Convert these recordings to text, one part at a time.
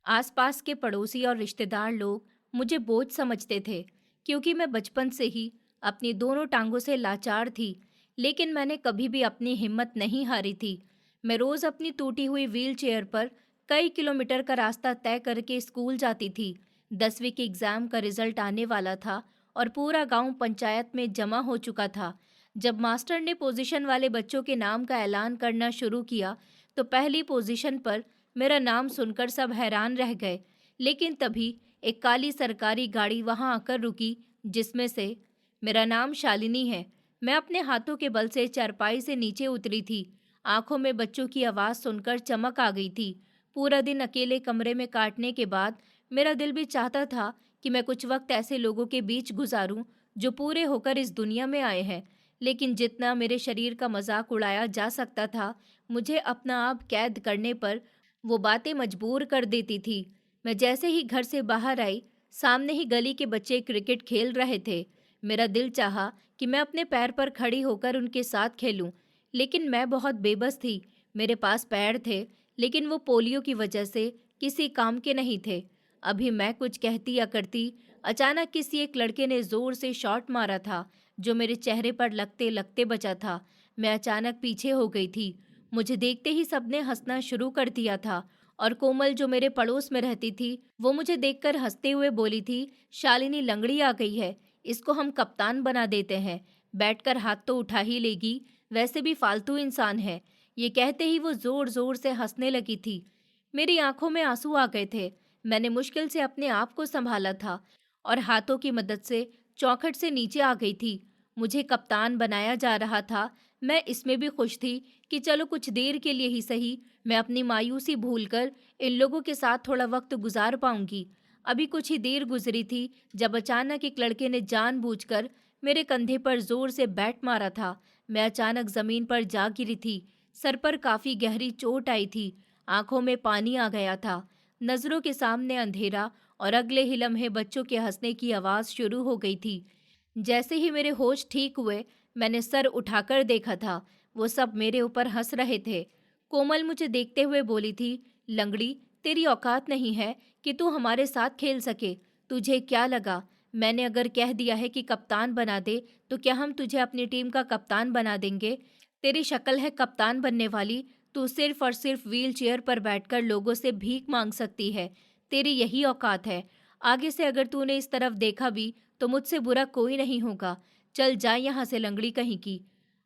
आसपास के पड़ोसी और रिश्तेदार लोग मुझे बोझ समझते थे, क्योंकि मैं बचपन से ही अपनी दोनों टांगों से लाचार थी। लेकिन मैंने कभी भी अपनी हिम्मत नहीं हारी थी। मैं रोज अपनी टूटी हुई व्हील चेयर पर कई किलोमीटर का रास्ता तय करके स्कूल जाती थी। 10वीं के एग्जाम का रिजल्ट आने वाला था और पूरा गांव पंचायत में जमा हो चुका था। जब मास्टर ने पोजीशन वाले बच्चों के नाम का ऐलान करना शुरू किया, तो पहली पोजीशन पर मेरा नाम सुनकर सब हैरान रह गए। लेकिन तभी एक काली सरकारी गाड़ी वहां आकर रुकी, जिसमें से मेरा नाम शालिनी है। मैं अपने हाथों के बल से चारपाई से नीचे उतरी थी। आंखों में बच्चों की आवाज़ सुनकर चमक आ गई थी। पूरा दिन अकेले कमरे में काटने के बाद मेरा दिल भी चाहता था कि मैं कुछ वक्त ऐसे लोगों के बीच गुजारूं जो पूरे होकर इस दुनिया में आए हैं। लेकिन जितना मेरे शरीर का मजाक उड़ाया जा सकता था, मुझे अपना आप कैद करने पर वो बातें मजबूर कर देती थी। मैं जैसे ही घर से बाहर आई, सामने ही गली के बच्चे क्रिकेट खेल रहे थे। मेरा दिल चाहा कि मैं अपने पैर पर खड़ी होकर उनके साथ खेलूं, लेकिन मैं बहुत बेबस थी। मेरे पास पैर थे, लेकिन वो पोलियो की वजह से किसी काम के नहीं थे। अभी मैं कुछ कहती या करती, अचानक किसी एक लड़के ने जोर से शॉट मारा था, जो मेरे चेहरे पर लगते लगते बचा था। मैं अचानक पीछे हो गई थी। मुझे देखते ही सबने हंसना शुरू कर दिया था, और कोमल, जो मेरे पड़ोस में रहती थी, वो मुझे देखकर हंसते हुए बोली थी, शालिनी लंगड़ी आ गई है, इसको हम कप्तान बना देते हैं। बैठकर हाथ तो उठा ही लेगी, वैसे भी फालतू इंसान है। ये कहते ही वो जोर जोर से हंसने लगी थी। मेरी आंखों में आंसू आ गए थे। मैंने मुश्किल से अपने आप को संभाला था और हाथों की मदद से चौखट से नीचे आ गई थी। मुझे कप्तान बनाया जा रहा था। मैं इसमें भी खुश थी कि चलो कुछ देर के लिए ही सही, मैं अपनी मायूसी भूलकर इन लोगों के साथ थोड़ा वक्त गुजार पाऊंगी। अभी कुछ ही देर गुजरी थी जब अचानक एक लड़के ने जानबूझकर मेरे कंधे पर जोर से बैट मारा था। मैं अचानक जमीन पर जा गिरी थी। सर पर काफी गहरी चोट आई थी। आंखों में पानी आ गया था। नजरों के सामने अंधेरा, और अगले ही लम्हे बच्चों के हंसने की आवाज शुरू हो गई थी। जैसे ही मेरे होश ठीक हुए, मैंने सर उठाकर देखा था। वो सब मेरे ऊपर हंस रहे थे। कोमल मुझे देखते हुए बोली थी, लंगड़ी, तेरी औकात नहीं है कि तू हमारे साथ खेल सके। तुझे क्या लगा, मैंने अगर कह दिया है कि कप्तान बना दे, तो क्या हम तुझे अपनी टीम का कप्तान बना देंगे? तेरी शक्ल है कप्तान बनने वाली। तू सिर्फ और सिर्फ व्हील चेयर पर बैठकर लोगों से भीख मांग सकती है। तेरी यही औकात है। आगे से अगर तूने इस तरफ देखा भी, तो मुझसे बुरा कोई नहीं होगा। चल जा यहाँ से, लंगड़ी कहीं की।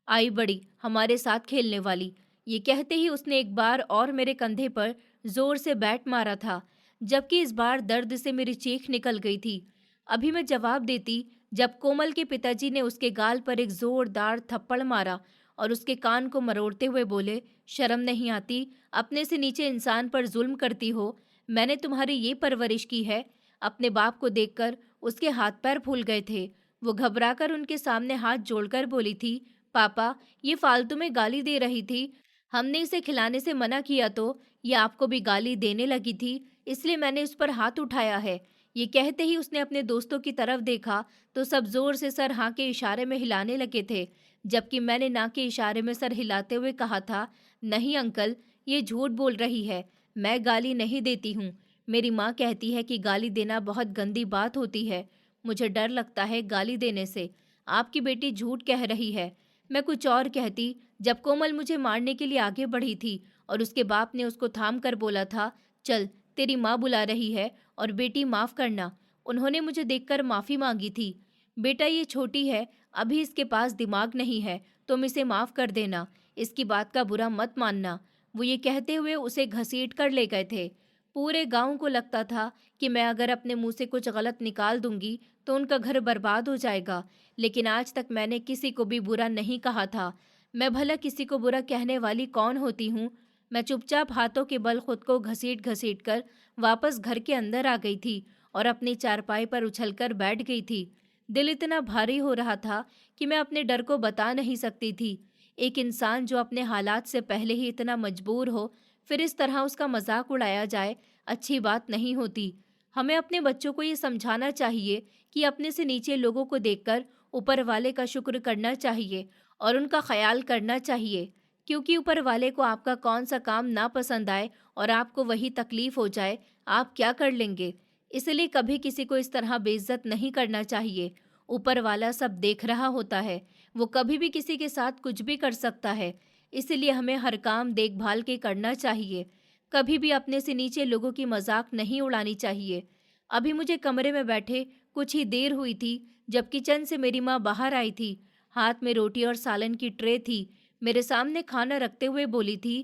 आई बड़ी हमारे साथ खेलने वाली। ये कहते ही उसने एक बार और मेरे कंधे पर जोर से बैट मारा था, जबकि इस बार दर्द से मेरी चीख निकल गई थी। अभी मैं जवाब देती, जब कोमल के पिताजी ने उसके गाल पर एक जोरदार थप्पड़ मारा और उसके कान को मरोड़ते हुए बोले, शर्म नहीं आती? अपने से नीचे इंसान पर जुल्म करती हो। मैंने तुम्हारी ये परवरिश की है। अपने बाप को देखकर उसके हाथ पैर फूल गए थे। वो घबराकर उनके सामने हाथ जोड़कर बोली थी, पापा, ये फालतू में गाली दे रही थी। हमने इसे खिलाने से मना किया तो ये आपको भी गाली देने लगी थी, इसलिए मैंने उस पर हाथ उठाया है। ये कहते ही उसने अपने दोस्तों की तरफ देखा, तो सब जोर से सर हाँ के इशारे में हिलाने लगे थे, जबकि मैंने ना के इशारे में सर हिलाते हुए कहा था, नहीं अंकल, ये झूठ बोल रही है, मैं गाली नहीं देती हूँ। मेरी माँ कहती है कि गाली देना बहुत गंदी बात होती है। मुझे डर लगता है गाली देने से। आपकी बेटी झूठ कह रही है। मैं कुछ और कहती, जब कोमल मुझे मारने के लिए आगे बढ़ी थी और उसके बाप ने उसको थाम कर बोला था, चल, तेरी माँ बुला रही है और बेटी माफ करना। उन्होंने मुझे देखकर माफी मांगी थी। बेटा, ये छोटी है, अभी इसके पास दिमाग नहीं है, तुम इसे माफ कर देना, इसकी बात का बुरा मत मानना। वो ये कहते हुए उसे घसीट कर ले गए थे। पूरे गांव को लगता था कि मैं अगर अपने मुंह से कुछ गलत निकाल दूंगी तो उनका घर बर्बाद हो जाएगा। लेकिन आज तक मैंने किसी को भी बुरा नहीं कहा था। मैं भला किसी को बुरा कहने वाली कौन होती हूँ? मैं चुपचाप हाथों के बल खुद को घसीट घसीट कर वापस घर के अंदर आ गई थी और अपनी चारपाई पर उछलकर बैठ गई थी। दिल इतना भारी हो रहा था कि मैं अपने डर को बता नहीं सकती थी। एक इंसान जो अपने हालात से पहले ही इतना मजबूर हो, फिर इस तरह उसका मजाक उड़ाया जाए, अच्छी बात नहीं होती। हमें अपने बच्चों को ये समझाना चाहिए कि अपने से नीचे लोगों को देखकर ऊपर वाले का शुक्र करना चाहिए और उनका ख्याल करना चाहिए। क्योंकि ऊपर वाले को आपका कौन सा काम ना पसंद आए और आपको वही तकलीफ हो जाए, आप क्या कर लेंगे? इसलिए कभी किसी को इस तरह बेइज्जत नहीं करना चाहिए। ऊपर वाला सब देख रहा होता है, वो कभी भी किसी के साथ कुछ भी कर सकता है। इसलिए हमें हर काम देखभाल के करना चाहिए। कभी भी अपने से नीचे लोगों की मजाक नहीं उड़ानी चाहिए। अभी मुझे कमरे में बैठे कुछ ही देर हुई थी जब किचन से मेरी माँ बाहर आई थी। हाथ में रोटी और सालन की ट्रे थी। मेरे सामने खाना रखते हुए बोली थी,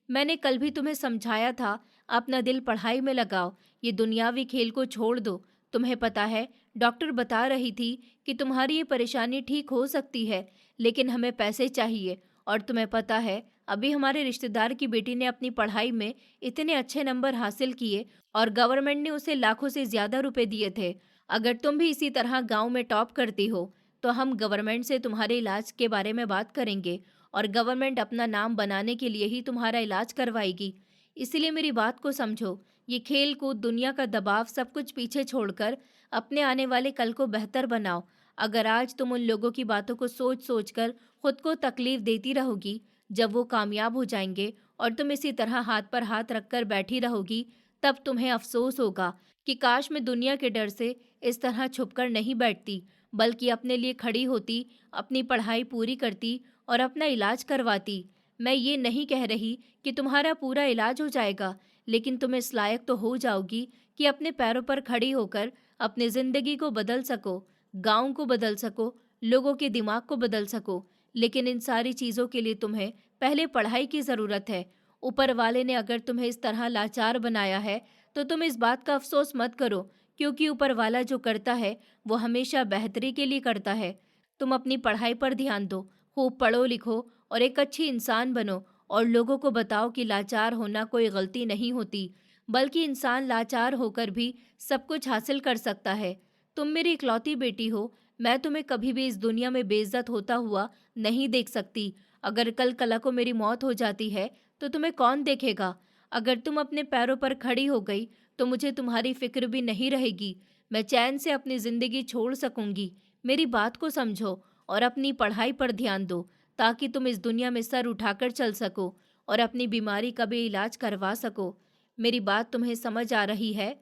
मैंने कल भी तुम्हें समझाया था, अपना दिल पढ़ाई में लगाओ, ये दुनियावी खेल को छोड़ दो। तुम्हें पता है, डॉक्टर बता रही थी कि तुम्हारी ये परेशानी ठीक हो सकती है, लेकिन हमें पैसे चाहिए। और तुम्हें पता है, अभी हमारे रिश्तेदार की बेटी ने अपनी पढ़ाई में इतने अच्छे नंबर हासिल किए और गवर्नमेंट ने उसे लाखों से ज्यादा रुपए दिए थे। अगर तुम भी इसी तरह गांव में टॉप करती हो, तो हम गवर्नमेंट से तुम्हारे इलाज के बारे में बात करेंगे और गवर्नमेंट अपना नाम बनाने के लिए ही तुम्हारा इलाज करवाएगी। इसीलिए मेरी बात को समझो। ये खेल कूद, दुनिया का दबाव, सब कुछ पीछे छोड़कर अपने आने वाले कल को बेहतर बनाओ। अगर आज तुम उन लोगों की बातों को सोच सोच कर खुद को तकलीफ देती रहोगी, जब वो कामयाब हो जाएंगे और तुम इसी तरह हाथ पर हाथ रखकर बैठी रहोगी, तब तुम्हें अफसोस होगा कि काश मैं दुनिया के डर से इस तरह छुपकर नहीं बैठती, बल्कि अपने लिए खड़ी होती, अपनी पढ़ाई पूरी करती और अपना इलाज करवाती। मैं ये नहीं कह रही कि तुम्हारा पूरा इलाज हो जाएगा, लेकिन तुम इस लायक तो हो जाओगी कि अपने पैरों पर खड़ी होकर अपनी जिंदगी को बदल सको, गांव को बदल सको, लोगों के दिमाग को बदल सको। लेकिन इन सारी चीज़ों के लिए तुम्हें पहले पढ़ाई की ज़रूरत है। ऊपर वाले ने अगर तुम्हें इस तरह लाचार बनाया है, तो तुम इस बात का अफसोस मत करो, क्योंकि ऊपर वाला जो करता है वो हमेशा बेहतरी के लिए करता है। तुम अपनी पढ़ाई पर ध्यान दो, खूब पढ़ो लिखो और एक अच्छी इंसान बनो, और लोगों को बताओ कि लाचार होना कोई गलती नहीं होती, बल्कि इंसान लाचार होकर भी सब कुछ हासिल कर सकता है। तुम मेरी इकलौती बेटी हो, मैं तुम्हें कभी भी इस दुनिया में बेइज्जत होता हुआ नहीं देख सकती। अगर कल कला को मेरी मौत हो जाती है, तो तुम्हें कौन देखेगा? अगर तुम अपने पैरों पर खड़ी हो गई, तो मुझे तुम्हारी फिक्र भी नहीं रहेगी। मैं चैन से अपनी जिंदगी छोड़ सकूंगी। मेरी बात को समझो और अपनी पढ़ाई पर ध्यान दो, ताकि तुम इस दुनिया में सर उठाकर चल सको और अपनी बीमारी का भी इलाज करवा सको। मेरी बात तुम्हें समझ आ रही है?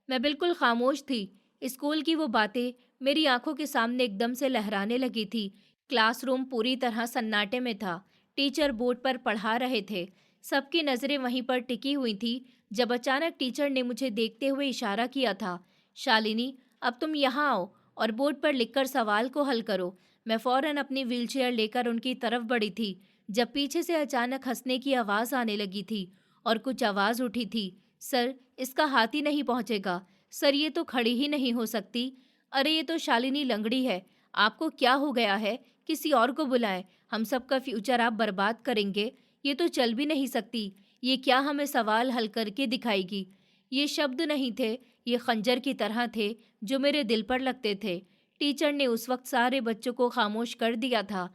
मैं बिल्कुल खामोश थी। स्कूल की वो बातें मेरी आंखों के सामने एकदम से लहराने लगी थी। क्लासरूम पूरी तरह सन्नाटे में था। टीचर बोर्ड पर पढ़ा रहे थे। सबकी नज़रें वहीं पर टिकी हुई थी, जब अचानक टीचर ने मुझे देखते हुए इशारा किया था। शालिनी, अब तुम यहाँ आओ और बोर्ड पर लिखकर सवाल को हल करो। मैं फौरन अपनी व्हीलचेयर लेकर उनकी तरफ बढ़ी थी, जब पीछे से अचानक हंसने की आवाज़ आने लगी थी और कुछ आवाज़ उठी थी, सर, इसका हाथ ही नहीं पहुँचेगा। सर, ये तो खड़ी ही नहीं हो सकती। अरे, ये तो शालिनी लंगड़ी है। आपको क्या हो गया है? किसी और को बुलाएं। हम सबका फ्यूचर आप बर्बाद करेंगे। ये तो चल भी नहीं सकती। ये क्या हमें सवाल हल करके दिखाएगी? ये शब्द नहीं थे, ये खंजर की तरह थे जो मेरे दिल पर लगते थे। टीचर ने उस वक्त सारे बच्चों को खामोश कर दिया था,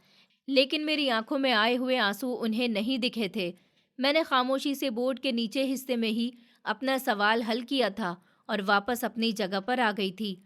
लेकिन मेरी आंखों में आए हुए आंसू उन्हें नहीं दिखे थे। मैंने खामोशी से बोर्ड के नीचे हिस्से में ही अपना सवाल हल किया था और वापस अपनी जगह पर आ गई थी।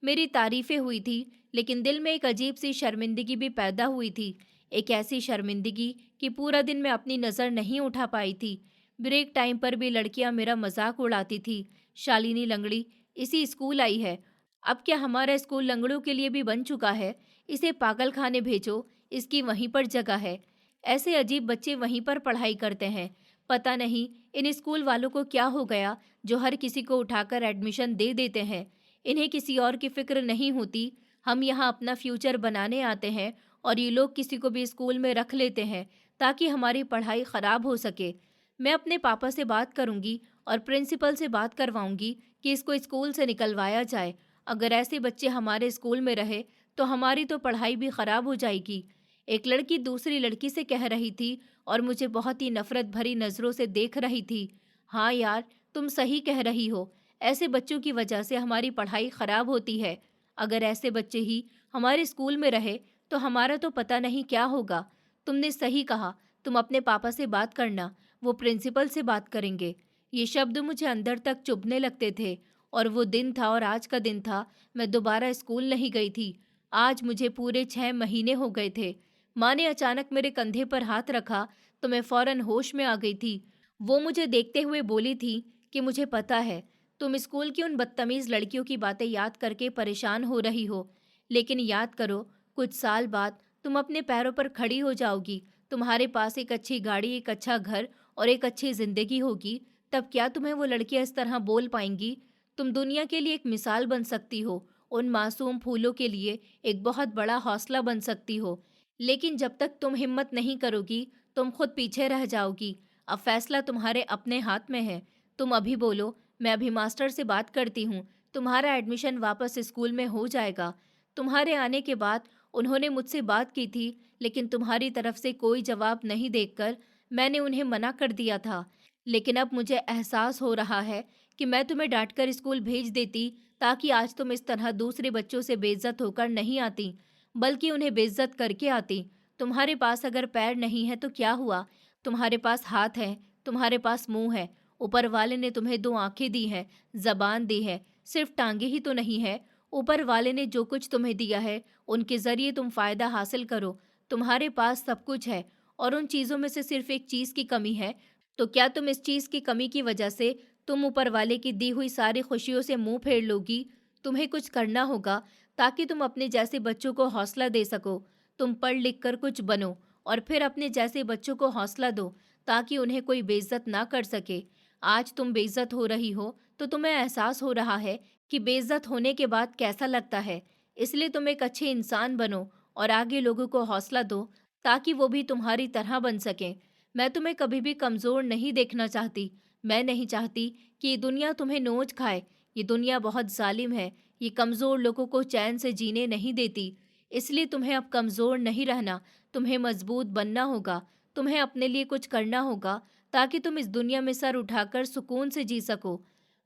मेरी तारीफें हुई थी, लेकिन दिल में एक अजीब सी शर्मिंदगी भी पैदा हुई थी। एक ऐसी शर्मिंदगी कि पूरा दिन मैं अपनी नज़र नहीं उठा पाई थी। ब्रेक टाइम पर भी लड़कियां मेरा मजाक उड़ाती थी। शालिनी लंगड़ी इसी स्कूल आई है। अब क्या हमारा स्कूल लंगड़ों के लिए भी बन चुका है? इसे पागल खाने भेजो, इसकी वहीं पर जगह है। ऐसे अजीब बच्चे वहीं पर पढ़ाई करते हैं। पता नहीं इन स्कूल वालों को क्या हो गया, जो हर किसी को उठाकर एडमिशन दे देते हैं। इन्हें किसी और की फिक्र नहीं होती। हम यहाँ अपना फ्यूचर बनाने आते हैं और ये लोग किसी को भी स्कूल में रख लेते हैं, ताकि हमारी पढ़ाई खराब हो सके। मैं अपने पापा से बात करूंगी और प्रिंसिपल से बात करवाऊंगी कि इसको स्कूल से निकलवाया जाए। अगर ऐसे बच्चे हमारे स्कूल में रहे, तो हमारी तो पढ़ाई भी खराब हो जाएगी। एक लड़की दूसरी लड़की से कह रही थी और मुझे बहुत ही नफरत भरी नज़रों से देख रही थी। हाँ यार, तुम सही कह रही हो। ऐसे बच्चों की वजह से हमारी पढ़ाई खराब होती है। अगर ऐसे बच्चे ही हमारे स्कूल में रहे, तो हमारा तो पता नहीं क्या होगा। तुमने सही कहा, तुम अपने पापा से बात करना, वो प्रिंसिपल से बात करेंगे। ये शब्द मुझे अंदर तक चुभने लगते थे। और वो दिन था और आज का दिन था, मैं दोबारा स्कूल नहीं गई थी। आज मुझे पूरे 6 महीने हो गए थे। माँ ने अचानक मेरे कंधे पर हाथ रखा तो मैं फौरन होश में आ गई थी। वो मुझे देखते हुए बोली थी कि मुझे पता है, तुम स्कूल की उन बदतमीज़ लड़कियों की बातें याद करके परेशान हो रही हो, लेकिन याद करो, कुछ साल बाद तुम अपने पैरों पर खड़ी हो जाओगी, तुम्हारे पास एक अच्छी गाड़ी, एक अच्छा घर और एक अच्छी ज़िंदगी होगी। तब क्या तुम्हें वो लड़कियां इस तरह बोल पाएंगी? तुम दुनिया के लिए एक मिसाल बन सकती हो, उन मासूम फूलों के लिए एक बहुत बड़ा हौसला बन सकती हो। लेकिन जब तक तुम हिम्मत नहीं करोगी, तुम खुद पीछे रह जाओगी। अब फैसला तुम्हारे अपने हाथ में है। तुम अभी बोलो, मैं अभी मास्टर से बात करती हूँ, तुम्हारा एडमिशन वापस स्कूल में हो जाएगा। तुम्हारे आने के बाद उन्होंने मुझसे बात की थी, लेकिन तुम्हारी तरफ से कोई जवाब नहीं देखकर मैंने उन्हें मना कर दिया था। लेकिन अब मुझे एहसास हो रहा है कि मैं तुम्हें डांटकर स्कूल भेज देती, ताकि आज तुम इस तरह दूसरे बच्चों से बेइज्जत होकर नहीं आती, बल्कि उन्हें बेइज्जत करके आती। तुम्हारे पास अगर पैर नहीं है तो क्या हुआ? तुम्हारे पास हाथ है, तुम्हारे पास मुंह है। ऊपर वाले ने तुम्हें दो आंखें दी हैं, जबान दी है, सिर्फ टांगे ही तो नहीं है। ऊपर वाले ने जो कुछ तुम्हें दिया है, उनके जरिए तुम फायदा हासिल करो। तुम्हारे पास सब कुछ है और उन चीजों में से सिर्फ एक चीज की कमी है। तो क्या तुम इस चीज की कमी की वजह से तुम ऊपर वाले की दी हुई सारी खुशियों से मुंह फेर लोगी? तुम्हें कुछ करना होगा ताकि तुम अपने जैसे बच्चों को हौसला दे सको। तुम पढ़ लिख कर कुछ बनो और फिर अपने जैसे बच्चों को हौसला दो, ताकि उन्हें कोई बेइज्जत ना कर सके। आज तुम बेइज्जत हो रही हो तो तुम्हें एहसास हो रहा है कि बेइज्जत होने के बाद कैसा लगता है। इसलिए तुम एक अच्छे इंसान बनो और आगे लोगों को हौसला दो, ताकि वो भी तुम्हारी तरह बन सकें। मैं तुम्हें कभी भी कमज़ोर नहीं देखना चाहती। मैं नहीं चाहती कि ये दुनिया तुम्हें नोच खाए। ये दुनिया बहुत जालिम है। ये कमज़ोर लोगों को चैन से जीने नहीं देती। इसलिए तुम्हें अब कमज़ोर नहीं रहना, तुम्हें मजबूत बनना होगा। तुम्हें अपने लिए कुछ करना होगा, ताकि तुम इस दुनिया में सर उठाकर सुकून से जी सको।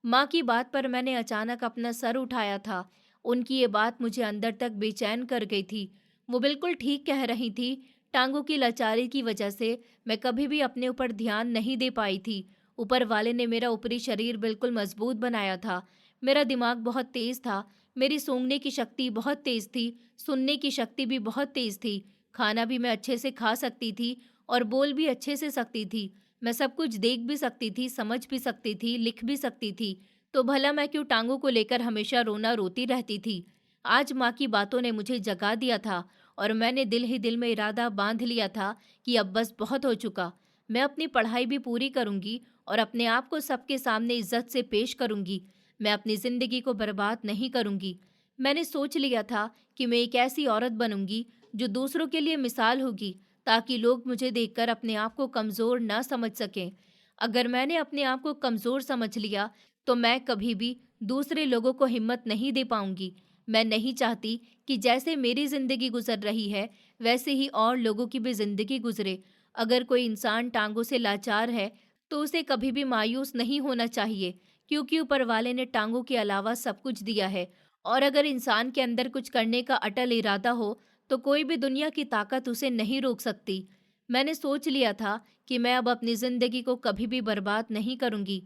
माँ की बात पर मैंने अचानक अपना सर उठाया था। उनकी ये बात मुझे अंदर तक बेचैन कर गई थी। वो बिल्कुल ठीक कह रही थी। टांगों की लाचारी की वजह से मैं कभी भी अपने ऊपर ध्यान नहीं दे पाई थी। ऊपर वाले ने मेरा ऊपरी शरीर बिल्कुल मजबूत बनाया था। मेरा दिमाग बहुत तेज था। मेरी सूंघने की शक्ति बहुत तेज थी। सुनने की शक्ति भी बहुत तेज थी। खाना भी मैं अच्छे से खा सकती थी और बोल भी अच्छे से सकती थी। मैं सब कुछ देख भी सकती थी, समझ भी सकती थी, लिख भी सकती थी। तो भला मैं क्यों टांगों को लेकर हमेशा रोना रोती रहती थी? आज माँ की बातों ने मुझे जगा दिया था और मैंने दिल ही दिल में इरादा बांध लिया था कि अब बस बहुत हो चुका। मैं अपनी पढ़ाई भी पूरी करूंगी और अपने आप को सबके सामने इज्जत से पेश करूंगी। मैं अपनी जिंदगी को बर्बाद नहीं करूंगी। मैंने सोच लिया था कि मैं एक ऐसी औरत बनूंगी जो दूसरों के लिए मिसाल होगी, ताकि लोग मुझे देखकर अपने आप को कमज़ोर ना समझ सकें। अगर मैंने अपने आप को कमज़ोर समझ लिया, तो मैं कभी भी दूसरे लोगों को हिम्मत नहीं दे पाऊंगी। मैं नहीं चाहती कि जैसे मेरी ज़िंदगी गुजर रही है, वैसे ही और लोगों की भी ज़िंदगी गुजरे। अगर कोई इंसान टांगों से लाचार है, तो उसे कभी भी मायूस नहीं होना चाहिए, क्योंकि ऊपर वाले ने टांगों के अलावा सब कुछ दिया है। और अगर इंसान के अंदर कुछ करने का अटल इरादा हो, तो कोई भी दुनिया की ताकत उसे नहीं रोक सकती। मैंने सोच लिया था कि मैं अब अपनी ज़िंदगी को कभी भी बर्बाद नहीं करूंगी।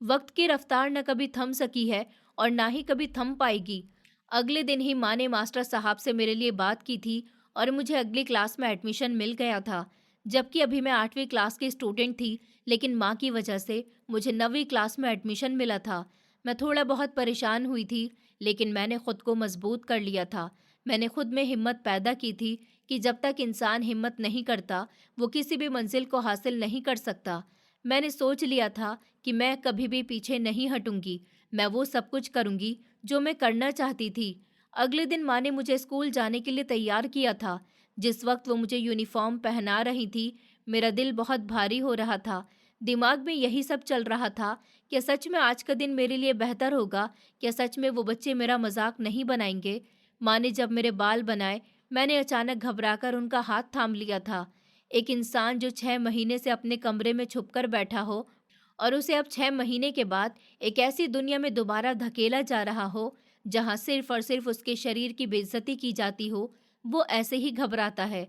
वक्त की रफ्तार न कभी थम सकी है और ना ही कभी थम पाएगी। अगले दिन ही माँ ने मास्टर साहब से मेरे लिए बात की थी और मुझे अगली क्लास में एडमिशन मिल गया था। जबकि अभी मैं 8वीं क्लास की स्टूडेंट थी, लेकिन माँ की वजह से मुझे 9वीं क्लास में एडमिशन मिला था। मैं थोड़ा बहुत परेशान हुई थी, लेकिन मैंने खुद को मजबूत कर लिया था। मैंने खुद में हिम्मत पैदा की थी कि जब तक इंसान हिम्मत नहीं करता, वो किसी भी मंजिल को हासिल नहीं कर सकता। मैंने सोच लिया था कि मैं कभी भी पीछे नहीं हटूंगी। मैं वो सब कुछ करूंगी जो मैं करना चाहती थी। अगले दिन माँ ने मुझे स्कूल जाने के लिए तैयार किया था। जिस वक्त वो मुझे यूनिफॉर्म पहना रही थी, मेरा दिल बहुत भारी हो रहा था। दिमाग में यही सब चल रहा था, क्या सच में आज का दिन मेरे लिए बेहतर होगा? क्या सच में वो बच्चे मेरा मजाक नहीं बनाएंगे? माँ ने जब मेरे बाल बनाए, मैंने अचानक घबराकर उनका हाथ थाम लिया था। एक इंसान जो 6 महीने से अपने कमरे में छुपकर बैठा हो और उसे अब 6 महीने के बाद एक ऐसी दुनिया में दोबारा धकेला जा रहा हो, जहां सिर्फ और सिर्फ उसके शरीर की बेइज्जती की जाती हो, वो ऐसे ही घबराता है।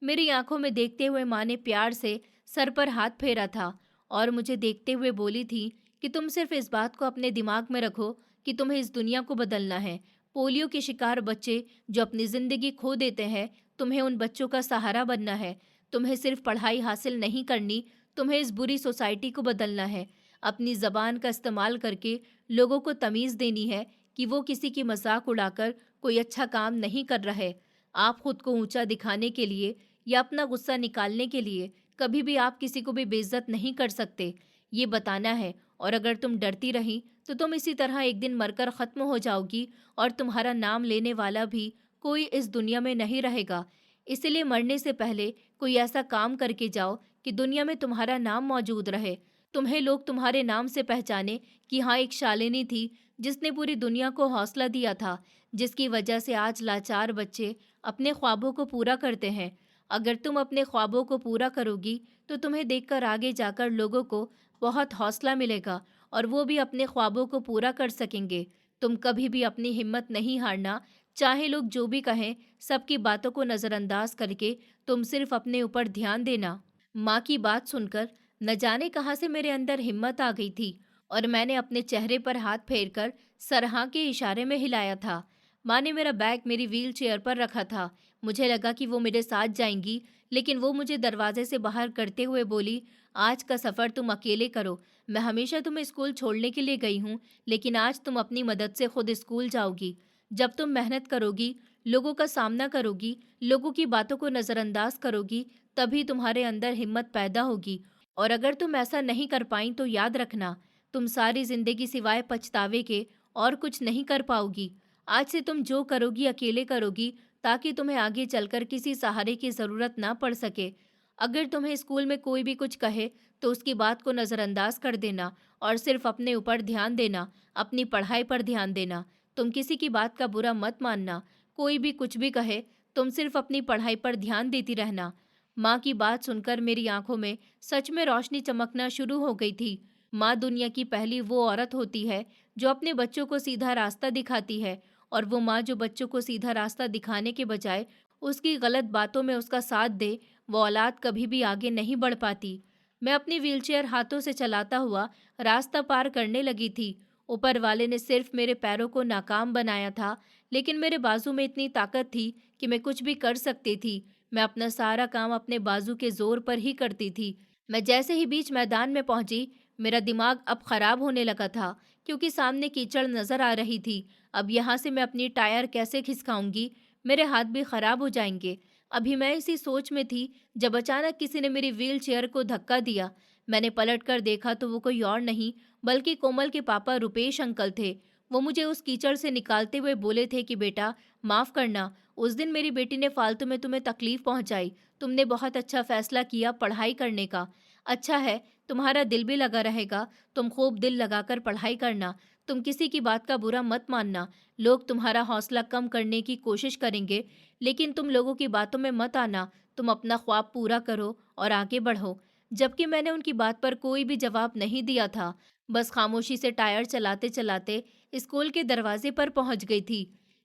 मेरी आंखों में देखते हुए माँ ने प्यार से सर पर हाथ फेरा था और मुझे देखते हुए बोली थी कि तुम सिर्फ इस बात को अपने दिमाग में रखो कि तुम्हें इस दुनिया को बदलना है। पोलियो के शिकार बच्चे जो अपनी जिंदगी खो देते हैं, तुम्हें उन बच्चों का सहारा बनना है। तुम्हें सिर्फ पढ़ाई हासिल नहीं करनी, तुम्हें इस बुरी सोसाइटी को बदलना है। अपनी ज़बान का इस्तेमाल करके लोगों को तमीज़ देनी है कि वो किसी की मजाक उड़ाकर कोई अच्छा काम नहीं कर रहे। आप खुद को ऊंचा दिखाने के लिए या अपना गुस्सा निकालने के लिए कभी भी आप किसी को भी बेइज्जत नहीं कर सकते, ये बताना है। और अगर तुम डरती रही तो तुम इसी तरह एक दिन मरकर ख़त्म हो जाओगी और तुम्हारा नाम लेने वाला भी कोई इस दुनिया में नहीं रहेगा। इसलिए मरने से पहले कोई ऐसा काम करके जाओ कि दुनिया में तुम्हारा नाम मौजूद रहे। तुम्हें लोग तुम्हारे नाम से पहचाने कि हाँ, एक शालिनी थी जिसने पूरी दुनिया को हौसला दिया था, जिसकी वजह से आज लाचार बच्चे अपने ख्वाबों को पूरा करते हैं। अगर तुम अपने ख्वाबों को पूरा करोगी तो तुम्हें देखकर आगे जाकर लोगों को बहुत हौसला मिलेगा और वो भी अपने ख्वाबों को पूरा कर सकेंगे। तुम कभी भी अपनी हिम्मत नहीं हारना, चाहे लोग जो भी कहें, सबकी बातों को नज़रअंदाज करके तुम सिर्फ अपने ऊपर ध्यान देना। माँ की बात सुनकर न जाने कहाँ से मेरे अंदर हिम्मत आ गई थी और मैंने अपने चेहरे पर हाथ फेरकर सर हाँ के इशारे में हिलाया था। माँ ने मेरा बैग मेरी व्हील चेयर पर रखा था। मुझे लगा कि वो मेरे साथ जाएंगी, लेकिन वो मुझे दरवाजे से बाहर करते हुए बोली, आज का सफ़र तुम अकेले करो। मैं हमेशा तुम्हें स्कूल छोड़ने के लिए गई हूँ, लेकिन आज तुम अपनी मदद से खुद स्कूल जाओगी। जब तुम मेहनत करोगी, लोगों का सामना करोगी, लोगों की बातों को नज़रअंदाज करोगी, तभी तुम्हारे अंदर हिम्मत पैदा होगी। और अगर तुम ऐसा नहीं कर पाई तो याद रखना, तुम सारी जिंदगी सिवाय पछतावे के और कुछ नहीं कर पाओगी। आज से तुम जो करोगी अकेले करोगी, ताकि तुम्हें आगे चलकर किसी सहारे की ज़रूरत ना पड़ सके। अगर तुम्हें स्कूल में कोई भी कुछ कहे तो उसकी बात को नज़रअंदाज कर देना और सिर्फ अपने ऊपर ध्यान देना, अपनी पढ़ाई पर ध्यान देना। तुम किसी की बात का बुरा मत मानना, कोई भी कुछ भी कहे, तुम सिर्फ अपनी पढ़ाई पर ध्यान देती रहना। माँ की बात सुनकर मेरी आंखों में सच में रोशनी चमकना शुरू हो गई थी। माँ दुनिया की पहली वो औरत होती है जो अपने बच्चों को सीधा रास्ता दिखाती है, और वो माँ जो बच्चों को सीधा रास्ता दिखाने के बजाय उसकी गलत बातों में उसका साथ दे, वो औलाद कभी भी आगे नहीं बढ़ पाती। मैं अपनी व्हीलचेयर हाथों से चलाता हुआ रास्ता पार करने लगी थी। ऊपर वाले ने सिर्फ मेरे पैरों को नाकाम बनाया था, लेकिन मेरे बाजू में इतनी ताकत थी कि मैं कुछ भी कर सकती थी। मैं अपना सारा काम अपने बाजू के जोर पर ही करती थी। मैं जैसे ही बीच मैदान में पहुंची, मेरा दिमाग अब खराब होने लगा था, क्योंकि सामने कीचड़ नजर आ रही थी। अब यहाँ से मैं अपनी टायर कैसे खिसकाऊंगी, मेरे हाथ भी खराब हो जाएंगे। अभी मैं इसी सोच में थी जब अचानक किसी ने मेरी व्हील चेयर को धक्का दिया। मैंने पलट कर देखा तो वो कोई और नहीं बल्कि कोमल के पापा रुपेश अंकल थे। वो मुझे उस कीचड़ से निकालते हुए बोले थे कि बेटा, माफ़ करना, उस दिन मेरी बेटी ने फालतू में तुम्हें तकलीफ पहुंचाई। तुमने बहुत अच्छा फैसला किया पढ़ाई करने का। अच्छा है, तुम्हारा दिल भी लगा रहेगा। तुम खूब दिल लगाकर पढ़ाई करना। तुम किसी की बात का बुरा मत मानना। लोग तुम्हारा हौसला कम करने की कोशिश करेंगे, लेकिन तुम लोगों की बातों में मत आना। तुम अपना ख्वाब पूरा करो और आगे बढ़ो। जबकि मैंने उनकी बात पर कोई भी जवाब नहीं दिया था, बस खामोशी से टायर चलाते चलाते स्कूल के दरवाजे पर पहुंच गई थी।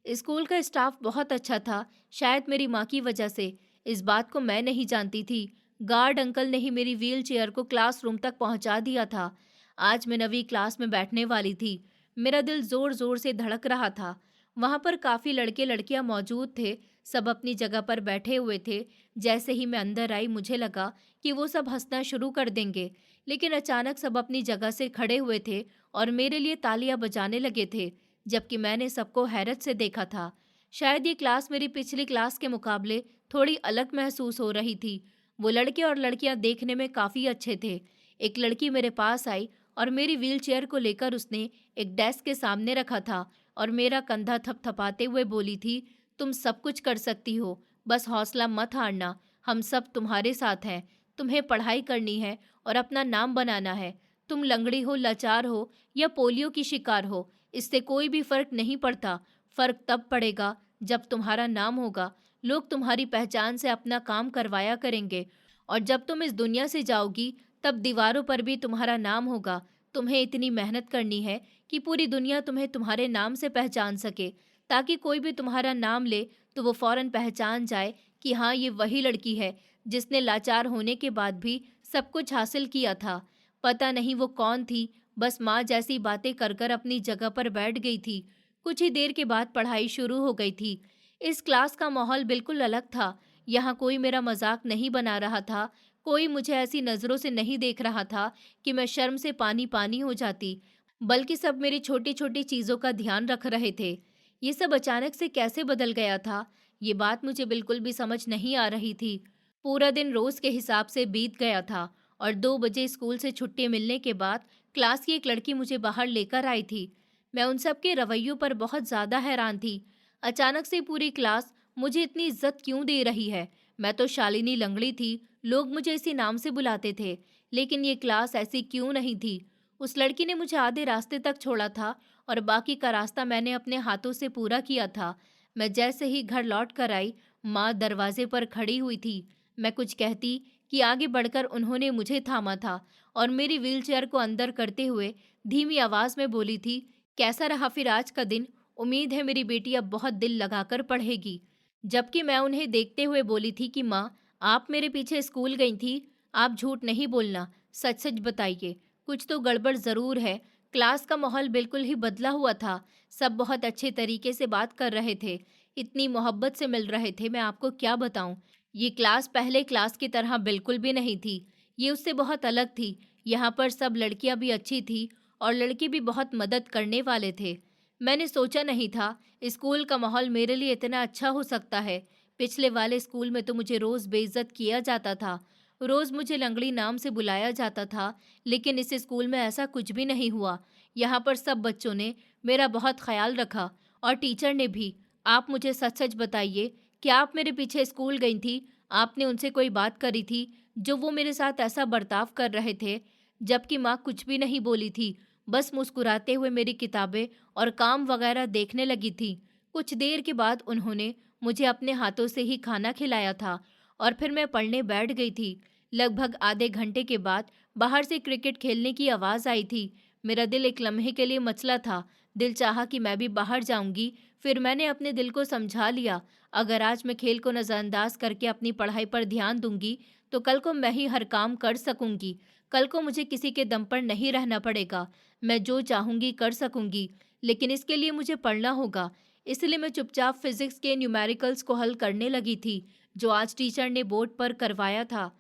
स्कूल का स्टाफ बहुत अच्छा था, शायद मेरी माँ की वजह से। इस बात को मैं नहीं जानती थी। गार्ड अंकल ने ही मेरी व्हील चेयर को क्लासरूम तक पहुंचा दिया था। आज मैं नवी क्लास में बैठने वाली थी। मेरा दिल जोर जोर से धड़क रहा था। वहां पर काफी लड़के लड़कियां मौजूद थे, सब अपनी जगह पर बैठे हुए थे। जैसे ही मैं अंदर आई, मुझे लगा कि वो सब हंसना शुरू कर देंगे, लेकिन अचानक सब अपनी जगह से खड़े हुए थे और मेरे लिए तालियां बजाने लगे थे, जबकि मैंने सबको हैरत से देखा था। शायद ये क्लास मेरी पिछली क्लास के मुकाबले थोड़ी अलग महसूस हो रही थी। वो लड़के और लड़कियां देखने में काफ़ी अच्छे थे। एक लड़की मेरे पास आई और मेरी व्हीलचेयर को लेकर उसने एक डेस्क के सामने रखा था और मेरा कंधा थपथपाते हुए बोली थी, तुम सब कुछ कर सकती हो, बस हौसला मत हारना, हम सब तुम्हारे साथ हैं। तुम्हें पढ़ाई करनी है और अपना नाम बनाना है। तुम लंगड़ी हो, लाचार हो या पोलियो की शिकार हो, इससे कोई भी फर्क नहीं पड़ता। फर्क तब पड़ेगा जब तुम्हारा नाम होगा। लोग तुम्हारी पहचान से अपना काम करवाया करेंगे, और जब तुम इस दुनिया से जाओगी तब दीवारों पर भी तुम्हारा नाम होगा। तुम्हें इतनी मेहनत करनी है कि पूरी दुनिया तुम्हें तुम्हारे नाम से पहचान सके, ताकि कोई भी तुम्हारा नाम ले तो वो फौरन पहचान जाए कि हाँ, ये वही लड़की है जिसने लाचार होने के बाद भी सब कुछ हासिल किया था। पता नहीं वो कौन थी, बस माँ जैसी बातें कर कर अपनी जगह पर बैठ गई थी। कुछ ही देर के बाद पढ़ाई शुरू हो गई थी। इस क्लास का माहौल बिल्कुल अलग था। यहाँ कोई मेरा मजाक नहीं बना रहा था, कोई मुझे ऐसी नज़रों से नहीं देख रहा था कि मैं शर्म से पानी पानी हो जाती, बल्कि सब मेरी छोटी छोटी चीज़ों का ध्यान रख रहे थे। ये सब अचानक से कैसे बदल गया था, ये बात मुझे बिल्कुल भी समझ नहीं आ रही थी। पूरा दिन रोज़ के हिसाब से बीत गया था और 2 बजे स्कूल से छुट्टी मिलने के बाद क्लास की एक लड़की मुझे बाहर लेकर आई थी। मैं उन सब के रवैयों पर बहुत ज़्यादा हैरान थी। अचानक से पूरी क्लास मुझे इतनी इज्जत क्यों दे रही है? मैं तो शालिनी लंगड़ी थी, लोग मुझे इसी नाम से बुलाते थे, लेकिन ये क्लास ऐसी क्यों नहीं थी? उस लड़की ने मुझे आधे रास्ते तक छोड़ा था और बाकी का रास्ता मैंने अपने हाथों से पूरा किया था। मैं जैसे ही घर लौट कर आई, माँ दरवाजे पर खड़ी हुई थी। मैं कुछ कहती कि आगे बढ़कर उन्होंने मुझे थामा था और मेरी व्हीलचेयर को अंदर करते हुए धीमी आवाज में बोली थी, कैसा रहा फिर आज का दिन? उम्मीद है मेरी बेटी अब बहुत दिल लगाकर पढ़ेगी। जबकि मैं उन्हें देखते हुए बोली थी कि माँ, आप मेरे पीछे स्कूल गई थी, आप झूठ नहीं बोलना, सच सच बताइए, कुछ तो गड़बड़ जरूर है। क्लास का माहौल बिल्कुल ही बदला हुआ था, सब बहुत अच्छे तरीके से बात कर रहे थे, इतनी मोहब्बत से मिल रहे थे, मैं आपको क्या बताऊं। ये क्लास पहले क्लास की तरह बिल्कुल भी नहीं थी, ये उससे बहुत अलग थी। यहाँ पर सब लड़कियां भी अच्छी थी और लड़के भी बहुत मदद करने वाले थे। मैंने सोचा नहीं था स्कूल का माहौल मेरे लिए इतना अच्छा हो सकता है। पिछले वाले स्कूल में तो मुझे रोज़ बेइज्जत किया जाता था, रोज़ मुझे लंगड़ी नाम से बुलाया जाता था, लेकिन इस स्कूल में ऐसा कुछ भी नहीं हुआ। यहाँ पर सब बच्चों ने मेरा बहुत ख्याल रखा और टीचर ने भी। आप मुझे सच सच बताइए, क्या आप मेरे पीछे स्कूल गई थी? आपने उनसे कोई बात करी थी जो वो मेरे साथ ऐसा बर्ताव कर रहे थे? जबकि माँ कुछ भी नहीं बोली थी, बस मुस्कुराते हुए मेरी किताबें और काम वगैरह देखने लगी थी। कुछ देर के बाद उन्होंने मुझे अपने हाथों से ही खाना खिलाया था और फिर मैं पढ़ने बैठ गई थी। लगभग आधे घंटे के बाद बाहर से क्रिकेट खेलने की आवाज़ आई थी। मेरा दिल एक लम्हे के लिए मचला था, दिल चाहा कि मैं भी बाहर जाऊंगी। फिर मैंने अपने दिल को समझा लिया, अगर आज मैं खेल को नज़रअंदाज करके अपनी पढ़ाई पर ध्यान दूंगी तो कल को मैं ही हर काम कर सकूंगी। कल को मुझे किसी के दम पर नहीं रहना पड़ेगा, मैं जो चाहूंगी कर सकूंगी, लेकिन इसके लिए मुझे पढ़ना होगा। इसलिए मैं चुपचाप फिजिक्स के न्यूमेरिकल्स को हल करने लगी थी, जो आज टीचर ने बोर्ड पर करवाया था।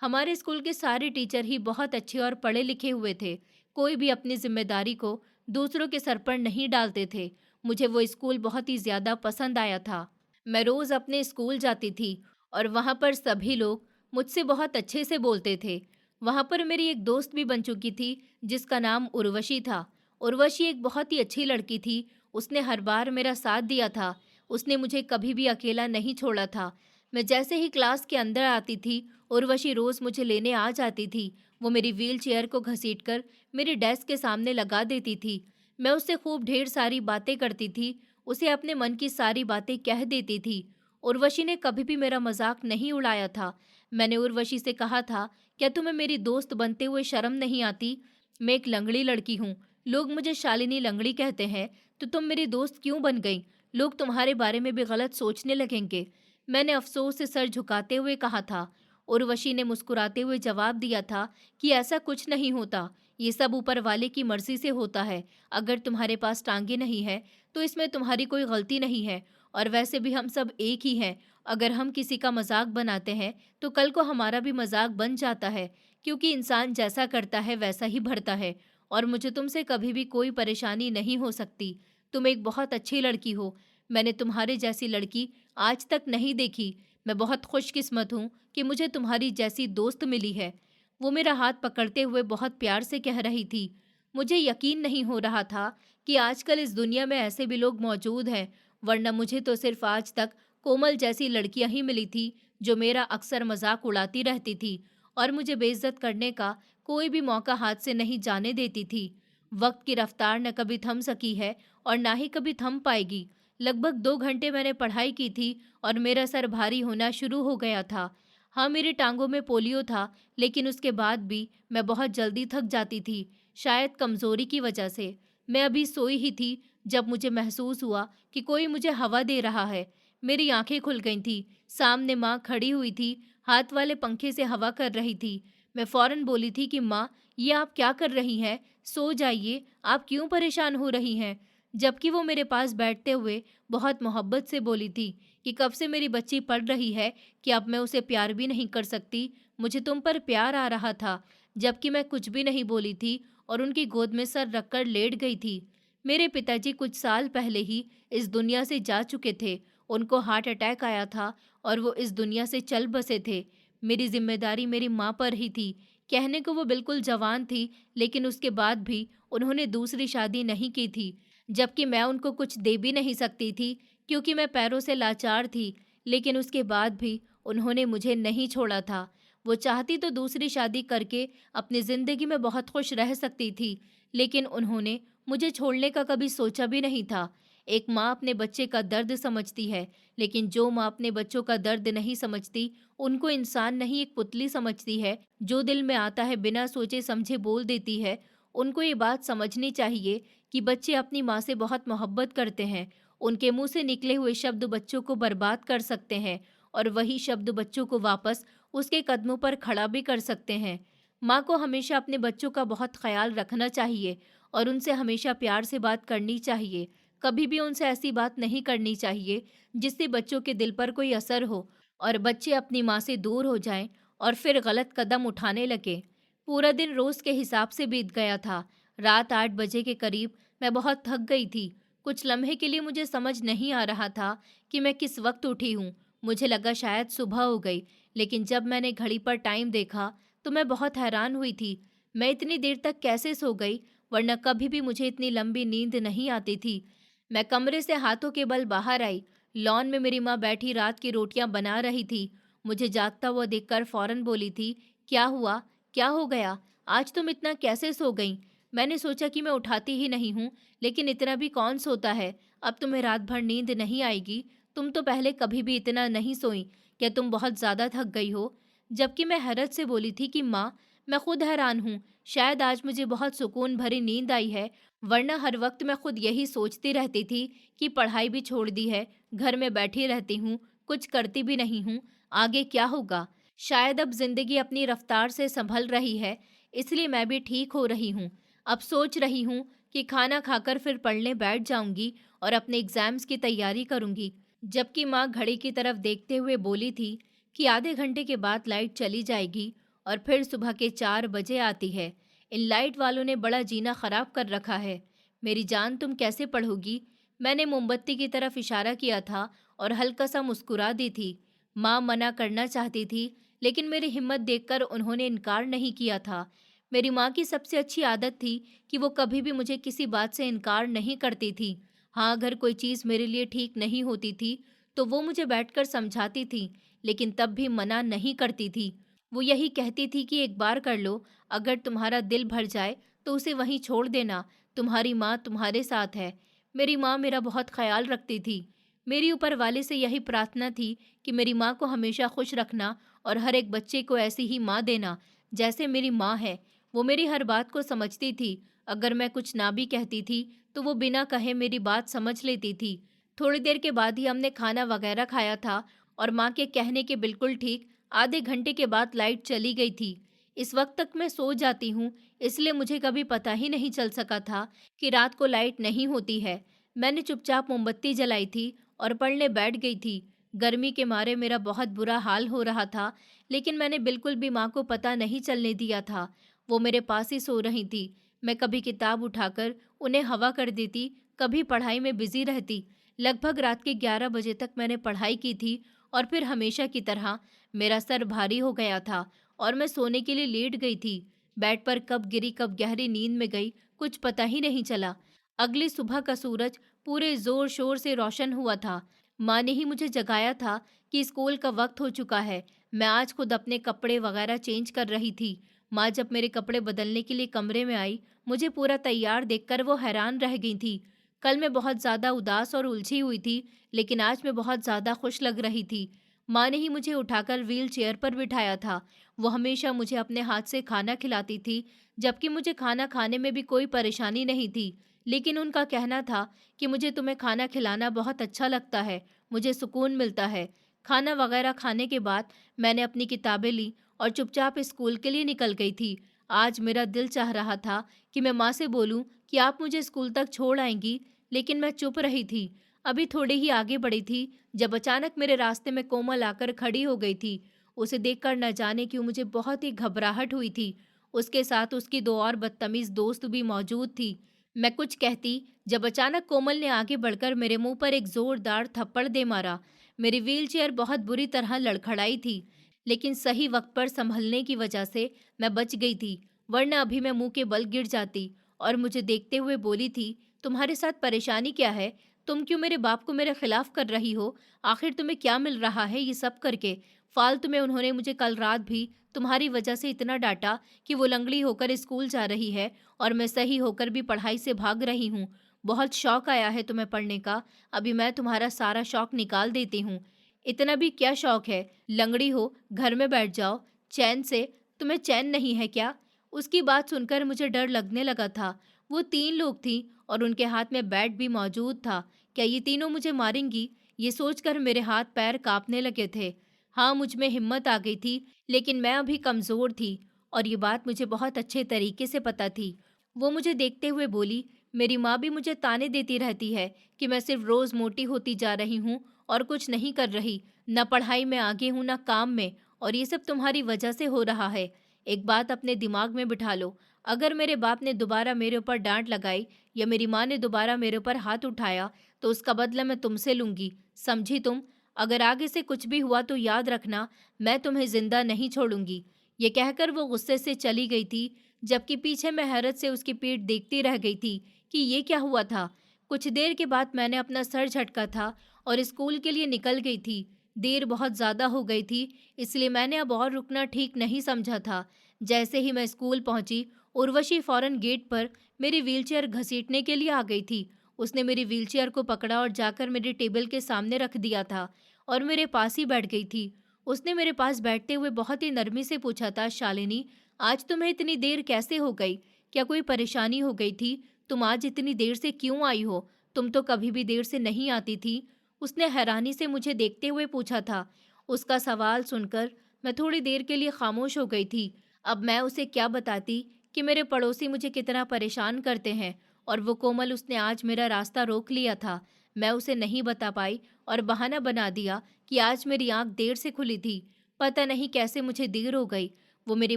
हमारे स्कूल के सारे टीचर ही बहुत अच्छे और पढ़े लिखे हुए थे, कोई भी अपनी जिम्मेदारी को दूसरों के सर पर नहीं डालते थे। मुझे वो स्कूल बहुत ही ज़्यादा पसंद आया था। मैं रोज़ अपने स्कूल जाती थी और वहाँ पर सभी लोग मुझसे बहुत अच्छे से बोलते थे। वहाँ पर मेरी एक दोस्त भी बन चुकी थी जिसका नाम उर्वशी था। उर्वशी एक बहुत ही अच्छी लड़की थी, उसने हर बार मेरा साथ दिया था, उसने मुझे कभी भी अकेला नहीं छोड़ा था। मैं जैसे ही क्लास के अंदर आती थी, उर्वशी रोज़ मुझे लेने आ जाती थी। वो मेरी व्हील चेयर को घसीटकर मेरे डेस्क के सामने लगा देती थी। मैं उससे खूब ढेर सारी बातें करती थी, उसे अपने मन की सारी बातें कह देती थी। उर्वशी ने कभी भी मेरा मजाक नहीं उड़ाया था। मैंने उर्वशी से कहा था, क्या तुम्हें मेरी दोस्त बनते हुए शर्म नहीं आती? मैं एक लंगड़ी लड़की हूँ, लोग मुझे शालिनी लंगड़ी कहते हैं, तो तुम मेरी दोस्त क्यों बन गई? लोग तुम्हारे बारे में भी गलत सोचने लगेंगे। मैंने अफसोस से सर झुकाते हुए कहा था। उर्वशी ने मुस्कुराते हुए जवाब दिया था कि ऐसा कुछ नहीं होता, ये सब ऊपर वाले की मर्जी से होता है। अगर तुम्हारे पास टांगे नहीं है तो इसमें तुम्हारी कोई गलती नहीं है, और वैसे भी हम सब एक ही हैं। अगर हम किसी का मजाक बनाते हैं तो कल को हमारा भी मजाक बन जाता है, क्योंकि इंसान जैसा करता है वैसा ही भरता है। और मुझे तुमसे कभी भी कोई परेशानी नहीं हो सकती। तुम एक बहुत अच्छी लड़की हो, मैंने तुम्हारे जैसी लड़की आज तक नहीं देखी। मैं बहुत खुशकिस्मत हूँ कि मुझे तुम्हारी जैसी दोस्त मिली है। वो मेरा हाथ पकड़ते हुए बहुत प्यार से कह रही थी। मुझे यकीन नहीं हो रहा था कि आजकल इस दुनिया में ऐसे भी लोग मौजूद हैं, वरना मुझे तो सिर्फ आज तक कोमल जैसी लड़कियां ही मिली थी जो मेरा अक्सर मजाक उड़ाती रहती थी और मुझे बेइज्जत करने का कोई भी मौका हाथ से नहीं जाने देती थी। वक्त की रफ्तार न कभी थम सकी है और ना ही कभी थम पाएगी। लगभग 2 घंटे मैंने पढ़ाई की थी और मेरा सर भारी होना शुरू हो गया था। हाँ, मेरी टांगों में पोलियो था, लेकिन उसके बाद भी मैं बहुत जल्दी थक जाती थी, शायद कमजोरी की वजह से। मैं अभी सोई ही थी जब मुझे महसूस हुआ कि कोई मुझे हवा दे रहा है। मेरी आंखें खुल गई थी। सामने माँ खड़ी हुई थी, हाथ वाले पंखे से हवा कर रही थी। मैं फौरन बोली थी कि माँ, ये आप क्या कर रही हैं? सो जाइए, आप क्यों परेशान हो रही हैं? जबकि वो मेरे पास बैठते हुए बहुत मोहब्बत से बोली थी कि कब से मेरी बच्ची पढ़ रही है कि अब मैं उसे प्यार भी नहीं कर सकती, मुझे तुम पर प्यार आ रहा था। जबकि मैं कुछ भी नहीं बोली थी और उनकी गोद में सर रखकर लेट गई थी। मेरे पिताजी कुछ साल पहले ही इस दुनिया से जा चुके थे। उनको हार्ट अटैक आया था और वो इस दुनिया से चल बसे थे। मेरी जिम्मेदारी मेरी माँ पर ही थी। कहने को वो बिल्कुल जवान थी, लेकिन उसके बाद भी उन्होंने दूसरी शादी नहीं की थी। जबकि मैं उनको कुछ दे भी नहीं सकती थी, क्योंकि मैं पैरों से लाचार थी। लेकिन उसके बाद भी उन्होंने मुझे नहीं छोड़ा था। वो चाहती तो दूसरी शादी करके अपनी ज़िंदगी में बहुत खुश रह सकती थी, लेकिन उन्होंने मुझे छोड़ने का कभी सोचा भी नहीं था। एक माँ अपने बच्चे का दर्द समझती है, लेकिन जो माँ अपने बच्चों का दर्द नहीं समझती, उनको इंसान नहीं एक पुतली समझती है, जो दिल में आता है बिना सोचे समझे बोल देती है। उनको ये बात समझनी चाहिए कि बच्चे अपनी माँ से बहुत मोहब्बत करते हैं। उनके मुंह से निकले हुए शब्द बच्चों को बर्बाद कर सकते हैं, और वही शब्द बच्चों को वापस उसके कदमों पर खड़ा भी कर सकते हैं। माँ को हमेशा अपने बच्चों का बहुत ख्याल रखना चाहिए और उनसे हमेशा प्यार से बात करनी चाहिए। कभी भी उनसे ऐसी बात नहीं करनी चाहिए जिससे बच्चों के दिल पर कोई असर हो और बच्चे अपनी माँ से दूर हो जाएं और फिर गलत कदम उठाने लगे। पूरा दिन रोज के हिसाब से बीत गया था। रात 8 बजे के करीब मैं बहुत थक गई थी। कुछ लम्हे के लिए मुझे समझ नहीं आ रहा था कि मैं किस वक्त उठी हूँ। मुझे लगा शायद सुबह हो गई, लेकिन जब मैंने घड़ी पर टाइम देखा तो मैं बहुत हैरान हुई थी। मैं इतनी देर तक कैसे सो गई, वरना कभी भी मुझे इतनी लंबी नींद नहीं आती थी। मैं कमरे से हाथों के बल बाहर आई। लॉन में मेरी माँ बैठी रात की रोटियां बना रही थी। मुझे जागता हुआ देखकर फौरन बोली थी, क्या हुआ, क्या हो गया, आज तुम इतना कैसे सो गई? मैंने सोचा कि मैं उठाती ही नहीं हूँ, लेकिन इतना भी कौन सोता है। अब तुम्हें रात भर नींद नहीं आएगी। तुम तो पहले कभी भी इतना नहीं सोई। क्या तुम बहुत ज़्यादा थक गई हो? जबकि मैं हैरत से बोली थी कि माँ, मैं खुद हैरान हूँ। शायद आज मुझे बहुत सुकून भरी नींद आई है, वरना हर वक्त मैं खुद यही सोचती रहती थी कि पढ़ाई भी छोड़ दी है, घर में बैठी रहती हूँ, कुछ करती भी नहीं हूँ, आगे क्या होगा? शायद अब जिंदगी अपनी रफ्तार से संभल रही है, इसलिए मैं भी ठीक हो रही हूँ। अब सोच रही हूँ कि खाना खाकर फिर पढ़ने बैठ जाऊंगी और अपने एग्जाम्स की तैयारी करूंगी। जबकि माँ घड़ी की तरफ देखते हुए बोली थी कि आधे घंटे के बाद लाइट चली जाएगी और फिर सुबह के 4 बजे आती है। इन लाइट वालों ने बड़ा जीना खराब कर रखा है। मेरी जान, तुम कैसे पढ़ोगी? मैंने मोमबत्ती की तरफ इशारा किया था और हल्का सा मुस्कुरा दी थी। माँ मना करना चाहती थी, लेकिन मेरी हिम्मत देखकर उन्होंने इनकार नहीं किया था। मेरी माँ की सबसे अच्छी आदत थी कि वो कभी भी मुझे किसी बात से इनकार नहीं करती थी। हाँ, अगर कोई चीज़ मेरे लिए ठीक नहीं होती थी तो वो मुझे बैठकर समझाती थी, लेकिन तब भी मना नहीं करती थी। वो यही कहती थी कि एक बार कर लो, अगर तुम्हारा दिल भर जाए तो उसे वहीं छोड़ देना, तुम्हारी माँ तुम्हारे साथ है। मेरी माँ मेरा बहुत ख्याल रखती थी। मेरी ऊपर वाले से यही प्रार्थना थी कि मेरी माँ को हमेशा खुश रखना और हर एक बच्चे को ऐसी ही माँ देना जैसे मेरी माँ है। वो मेरी हर बात को समझती थी। अगर मैं कुछ ना भी कहती थी तो वो बिना कहे मेरी बात समझ लेती थी। थोड़ी देर के बाद ही हमने खाना वगैरह खाया था और माँ के कहने के बिल्कुल ठीक आधे घंटे के बाद लाइट चली गई थी। इस वक्त तक मैं सो जाती हूँ, इसलिए मुझे कभी पता ही नहीं चल सका था कि रात को लाइट नहीं होती है। मैंने चुपचाप मोमबत्ती जलाई थी और पढ़ने बैठ गई थी। गर्मी के मारे मेरा बहुत बुरा हाल हो रहा था, लेकिन मैंने बिल्कुल भी माँ को पता नहीं चलने दिया था। वो मेरे पास ही सो रही थी। मैं कभी किताब उठाकर उन्हें हवा कर देती, कभी पढ़ाई में बिजी रहती। लगभग रात के 11 बजे तक मैंने पढ़ाई की थी और फिर हमेशा की तरह मेरा सर भारी हो गया था और मैं सोने के लिए लेट गई थी। बेड पर कब गिरी कब गहरी नींद में गई, कुछ पता ही नहीं चला। अगली सुबह का सूरज पूरे जोर शोर से रोशन हुआ था। माँ ने ही मुझे जगाया था कि स्कूल का वक्त हो चुका है। मैं आज खुद अपने कपड़े वगैरह चेंज कर रही थी। माँ जब मेरे कपड़े बदलने के लिए कमरे में आई, मुझे पूरा तैयार देखकर वो हैरान रह गई थी। कल मैं बहुत ज़्यादा उदास और उलझी हुई थी, लेकिन आज मैं बहुत ज़्यादा खुश लग रही थी। माँ ने ही मुझे उठाकर व्हील चेयर पर बिठाया था। वो हमेशा मुझे अपने हाथ से खाना खिलाती थी, जबकि मुझे खाना खाने में भी कोई परेशानी नहीं थी। लेकिन उनका कहना था कि मुझे तुम्हें खाना खिलाना बहुत अच्छा लगता है, मुझे सुकून मिलता है। खाना वगैरह खाने के बाद मैंने अपनी किताबें ली और चुपचाप स्कूल के लिए निकल गई थी। आज मेरा दिल चाह रहा था कि मैं माँ से बोलूँ कि आप मुझे स्कूल तक छोड़ आएंगी, लेकिन मैं चुप रही थी। अभी थोड़ी ही आगे बढ़ी थी जब अचानक मेरे रास्ते में कोमल आकर खड़ी हो गई थी। उसे देखकर न जाने क्यों मुझे बहुत ही घबराहट हुई थी। उसके साथ उसकी दो और बदतमीज दोस्त भी मौजूद थी। मैं कुछ कहती जब अचानक कोमल ने आगे बढ़कर मेरे मुंह पर एक जोरदार थप्पड़ दे मारा। मेरी व्हीलचेयर बहुत बुरी तरह लड़खड़ाई थी, लेकिन सही वक्त पर संभलने की वजह से मैं बच गई थी, वरना अभी मैं मुंह के बल गिर जाती। और मुझे देखते हुए बोली थी, तुम्हारे साथ परेशानी क्या है? तुम क्यों मेरे बाप को मेरे खिलाफ कर रही हो? आखिर तुम्हें क्या मिल रहा है ये सब करके? फालतू में उन्होंने मुझे कल रात भी तुम्हारी वजह से इतना डांटा कि वो लंगड़ी होकर स्कूल जा रही है और मैं सही होकर भी पढ़ाई से भाग रही हूँ। बहुत शौक आया है तुम्हें पढ़ने का, अभी मैं तुम्हारा सारा शौक निकाल देती हूँ। इतना भी क्या शौक है? लंगड़ी हो, घर में बैठ जाओ चैन से। तुम्हें चैन नहीं है क्या? उसकी बात सुनकर मुझे डर लगने लगा था। वो 3 लोग थीं और उनके हाथ में बैट भी मौजूद था। क्या ये तीनों मुझे मारेंगी? ये सोचकर मेरे हाथ पैर कांपने लगे थे। हाँ, मुझ में हिम्मत आ गई थी, लेकिन मैं अभी कमज़ोर थी और ये बात मुझे बहुत अच्छे तरीके से पता थी। वो मुझे देखते हुए बोली, मेरी माँ भी मुझे ताने देती रहती है कि मैं सिर्फ रोज़ मोटी होती जा रही हूँ और कुछ नहीं कर रही, न पढ़ाई में आगे हूँ न काम में, और ये सब तुम्हारी वजह से हो रहा है। एक बात अपने दिमाग में बिठा लो, अगर मेरे बाप ने दोबारा मेरे ऊपर डांट लगाई या मेरी माँ ने दोबारा मेरे ऊपर हाथ उठाया तो उसका बदला मैं तुमसे लूंगी, समझी तुम? अगर आगे से कुछ भी हुआ तो याद रखना, मैं तुम्हें जिंदा नहीं छोड़ूंगी। ये कहकर वो गुस्से से चली गई थी, जबकि पीछे मैं हैरत से उसकी पीठ देखती रह गई थी कि ये क्या हुआ था। कुछ देर के बाद मैंने अपना सर झटका था और स्कूल के लिए निकल गई थी। देर बहुत ज़्यादा हो गई थी, इसलिए मैंने अब और रुकना ठीक नहीं समझा था। जैसे ही मैं स्कूल पहुंची, उर्वशी फौरन गेट पर मेरी व्हीलचेयर घसीटने के लिए आ गई थी। उसने मेरी व्हीलचेयर को पकड़ा और जाकर मेरे टेबल के सामने रख दिया था और मेरे पास ही बैठ गई थी। उसने मेरे पास बैठते हुए बहुत ही नरमी से पूछा था, शालिनी, आज तुम्हें इतनी देर कैसे हो गई? क्या कोई परेशानी हो गई थी? तुम आज इतनी देर से क्यों आई हो? तुम तो कभी भी देर से नहीं आती थी। उसने हैरानी से मुझे देखते हुए पूछा था। उसका सवाल सुनकर मैं थोड़ी देर के लिए खामोश हो गई थी। अब मैं उसे क्या बताती कि मेरे पड़ोसी मुझे कितना परेशान करते हैं, और वो कोमल, उसने आज मेरा रास्ता रोक लिया था। मैं उसे नहीं बता पाई और बहाना बना दिया कि आज मेरी आंख देर से खुली थी। पता नहीं कैसे मुझे देर हो गई। वो मेरी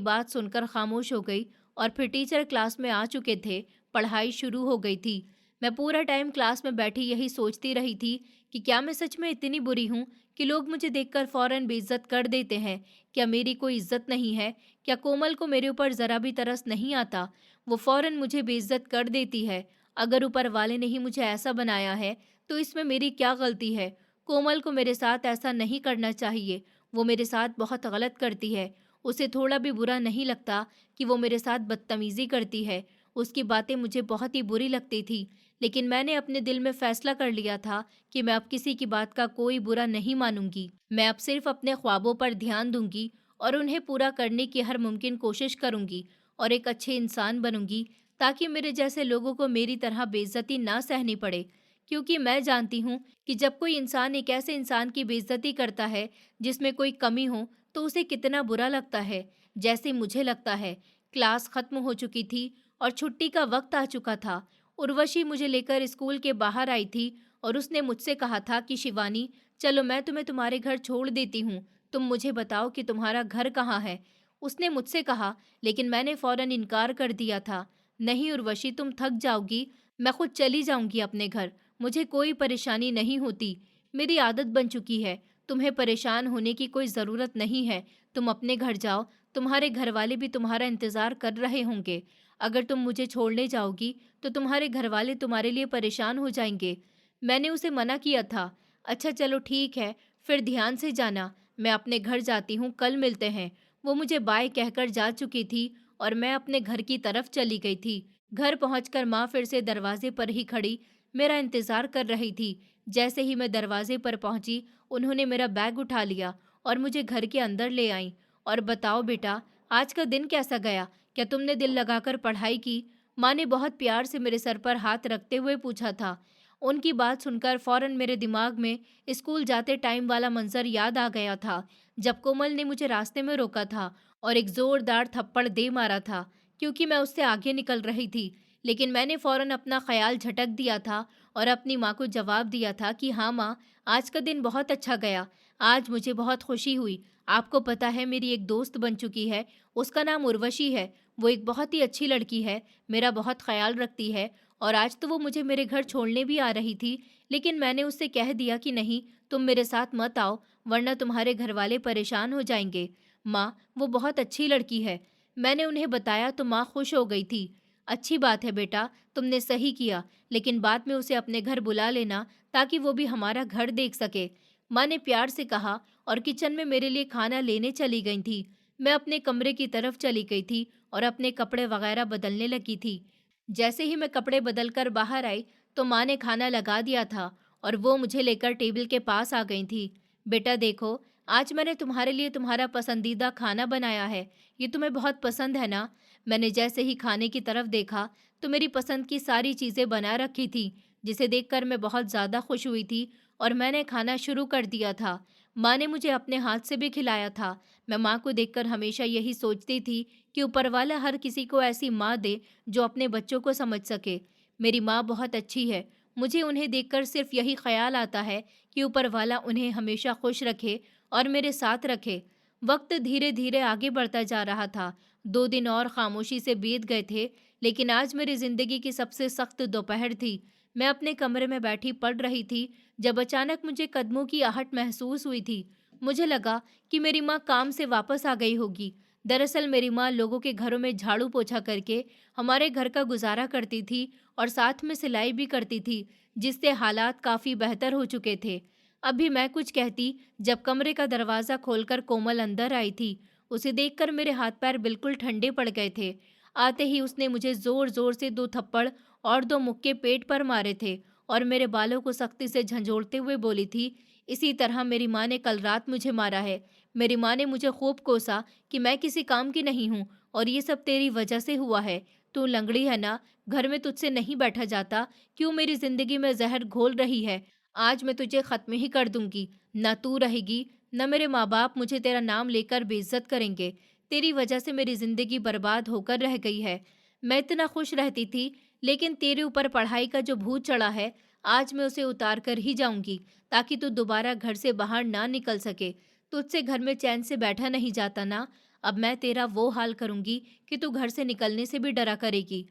बात सुनकर खामोश हो गई और फिर टीचर क्लास में आ चुके थे। पढ़ाई शुरू हो गई थी। मैं पूरा टाइम क्लास में बैठी यही सोचती रही थी कि क्या मैं सच में इतनी बुरी हूँ कि लोग मुझे देखकर फौरन बेइज्जत कर देते हैं? क्या मेरी कोई इज्जत नहीं है? क्या कोमल को मेरे ऊपर ज़रा भी तरस नहीं आता? वो फौरन मुझे बेइज्जत कर देती है। अगर ऊपर वाले ने ही मुझे ऐसा बनाया है, तो इसमें मेरी क्या गलती है? कोमल को मेरे साथ ऐसा नहीं करना चाहिए। वो मेरे साथ बहुत गलत करती है। उसे थोड़ा भी बुरा नहीं लगता कि वो मेरे साथ बदतमीज़ी करती है। उसकी बातें मुझे बहुत ही बुरी लगती थी, लेकिन मैंने अपने दिल में फैसला कर लिया था कि मैं अब किसी की बात का कोई बुरा नहीं मानूंगी। मैं अब सिर्फ अपने ख्वाबों पर ध्यान दूंगी और उन्हें पूरा करने की हर मुमकिन कोशिश करूंगी और एक अच्छे इंसान बनूंगी, ताकि मेरे जैसे लोगों को मेरी तरह बेइज्जती ना सहनी पड़े। क्योंकि मैं जानती हूँ कि जब कोई इंसान एक ऐसे इंसान की बेइज्जती करता है जिसमें कोई कमी हो, तो उसे कितना बुरा लगता है, जैसे मुझे लगता है। क्लास खत्म हो चुकी थी और छुट्टी का वक्त आ चुका था। उर्वशी मुझे लेकर स्कूल के बाहर आई थी और उसने मुझसे कहा था कि शिवानी, चलो मैं तुम्हें तुम्हारे घर छोड़ देती हूँ, तुम मुझे बताओ कि तुम्हारा घर कहाँ है। उसने मुझसे कहा, लेकिन मैंने फौरन इनकार कर दिया था। नहीं उर्वशी, तुम थक जाओगी, मैं खुद चली जाऊंगी अपने घर। मुझे कोई परेशानी नहीं होती, मेरी आदत बन चुकी है। तुम्हें परेशान होने की कोई ज़रूरत नहीं है। तुम अपने घर जाओ, तुम्हारे घर वाले भी तुम्हारा इंतज़ार कर रहे होंगे। अगर तुम मुझे छोड़ने जाओगी तो तुम्हारे घर वाले तुम्हारे लिए परेशान हो जाएंगे। मैंने उसे मना किया था। अच्छा चलो ठीक है, फिर ध्यान से जाना, मैं अपने घर जाती हूँ, कल मिलते हैं। वो मुझे बाय कहकर जा चुकी थी और मैं अपने घर की तरफ चली गई थी। घर पहुंचकर माँ फिर से दरवाजे पर ही खड़ी मेरा इंतज़ार कर रही थी। जैसे ही मैं दरवाजे पर पहुंची, उन्होंने मेरा बैग उठा लिया और मुझे घर के अंदर ले आई। और बताओ बेटा, आज का दिन कैसा गया? क्या तुमने दिल लगाकर पढ़ाई की? माँ ने बहुत प्यार से मेरे सर पर हाथ रखते हुए पूछा था। उनकी बात सुनकर फौरन मेरे दिमाग में स्कूल जाते टाइम वाला मंजर याद आ गया था, जब कोमल ने मुझे रास्ते में रोका था और एक जोरदार थप्पड़ दे मारा था, क्योंकि मैं उससे आगे निकल रही थी। लेकिन मैंने फ़ौरन अपना ख़्याल झटक दिया था और अपनी माँ को जवाब दिया था कि हाँ माँ, आज का दिन बहुत अच्छा गया। आज मुझे बहुत खुशी हुई। आपको पता है मेरी एक दोस्त बन चुकी है, उसका नाम उर्वशी है। वो एक बहुत ही अच्छी लड़की है, मेरा बहुत ख़्याल रखती है और आज तो वो मुझे मेरे घर छोड़ने भी आ रही थी, लेकिन मैंने उससे कह दिया कि नहीं, तुम मेरे साथ मत आओ, वरना तुम्हारे घरवाले परेशान हो जाएँगे। माँ, वो बहुत अच्छी लड़की है। मैंने उन्हें बताया तो माँ खुश हो गई थी। अच्छी बात है बेटा, तुमने सही किया, लेकिन बाद में उसे अपने घर बुला लेना ताकि वो भी हमारा घर देख सके। माँ ने प्यार से कहा और किचन में मेरे लिए खाना लेने चली गई थी। मैं अपने कमरे की तरफ चली गई थी और अपने कपड़े वगैरह बदलने लगी थी। जैसे ही मैं कपड़े बदलकर बाहर आई तो माँ ने खाना लगा दिया था और वो मुझे लेकर टेबल के पास आ गई थी। बेटा देखो, आज मैंने तुम्हारे लिए तुम्हारा पसंदीदा खाना बनाया है। ये तुम्हें बहुत पसंद है ना? मैंने जैसे ही खाने की तरफ देखा तो मेरी पसंद की सारी चीज़ें बना रखी थी, जिसे देखकर मैं बहुत ज़्यादा खुश हुई थी और मैंने खाना शुरू कर दिया था। माँ ने मुझे अपने हाथ से भी खिलाया था। मैं माँ को देखकर हमेशा यही सोचती थी कि ऊपर वाला हर किसी को ऐसी माँ दे जो अपने बच्चों को समझ सके। मेरी माँ बहुत अच्छी है। मुझे उन्हें देखकर सिर्फ यही ख्याल आता है कि ऊपर वाला उन्हें हमेशा खुश रखे और मेरे साथ रखे। वक्त धीरे धीरे आगे बढ़ता जा रहा था। 2 दिन और खामोशी से बीत गए थे, लेकिन आज मेरी जिंदगी की सबसे सख्त दोपहर थी। मैं अपने कमरे में बैठी पढ़ रही थी जब अचानक मुझे कदमों की आहट महसूस हुई थी। मुझे लगा कि मेरी माँ काम से वापस आ गई होगी। दरअसल मेरी माँ लोगों के घरों में झाड़ू पोछा करके हमारे घर का गुजारा करती थी और साथ में सिलाई भी करती थी, जिससे हालात काफ़ी बेहतर हो चुके थे। अभी मैं कुछ कहती जब कमरे का दरवाज़ा खोलकर कोमल अंदर आई थी। उसे देखकर मेरे हाथ पैर बिल्कुल ठंडे पड़ गए थे। आते ही उसने मुझे ज़ोर-ज़ोर से 2 थप्पड़ और 2 मुक्के पेट पर मारे थे और मेरे बालों को सख्ती से झंझोड़ते हुए बोली थी, इसी तरह मेरी माँ ने कल रात मुझे मारा है। मेरी माँ ने मुझे खूब कोसा कि मैं किसी काम की नहीं हूँ और ये सब तेरी वजह से हुआ है। तू लंगड़ी है ना, घर में तुझसे नहीं बैठा जाता, क्यों मेरी ज़िंदगी में ज़हर घोल रही है? आज मैं तुझे ख़त्म ही कर दूँगी। ना तू रहेगी, ना मेरे माँ-बाप मुझे तेरा नाम लेकर बेइज़्ज़त करेंगे। तेरी वजह से मेरी ज़िंदगी बर्बाद होकर रह गई है। मैं इतना खुश रहती थी, लेकिन तेरे ऊपर पढ़ाई का जो भूत चढ़ा है, आज मैं उसे उतार कर ही जाऊँगी, ताकि तू दोबारा घर से बाहर ना निकल सके। तुझसे घर में चैन से बैठा नहीं जाता ना, अब मैं तेरा वो हाल करूँगी कि तू घर से निकलने से भी डरा करेगी।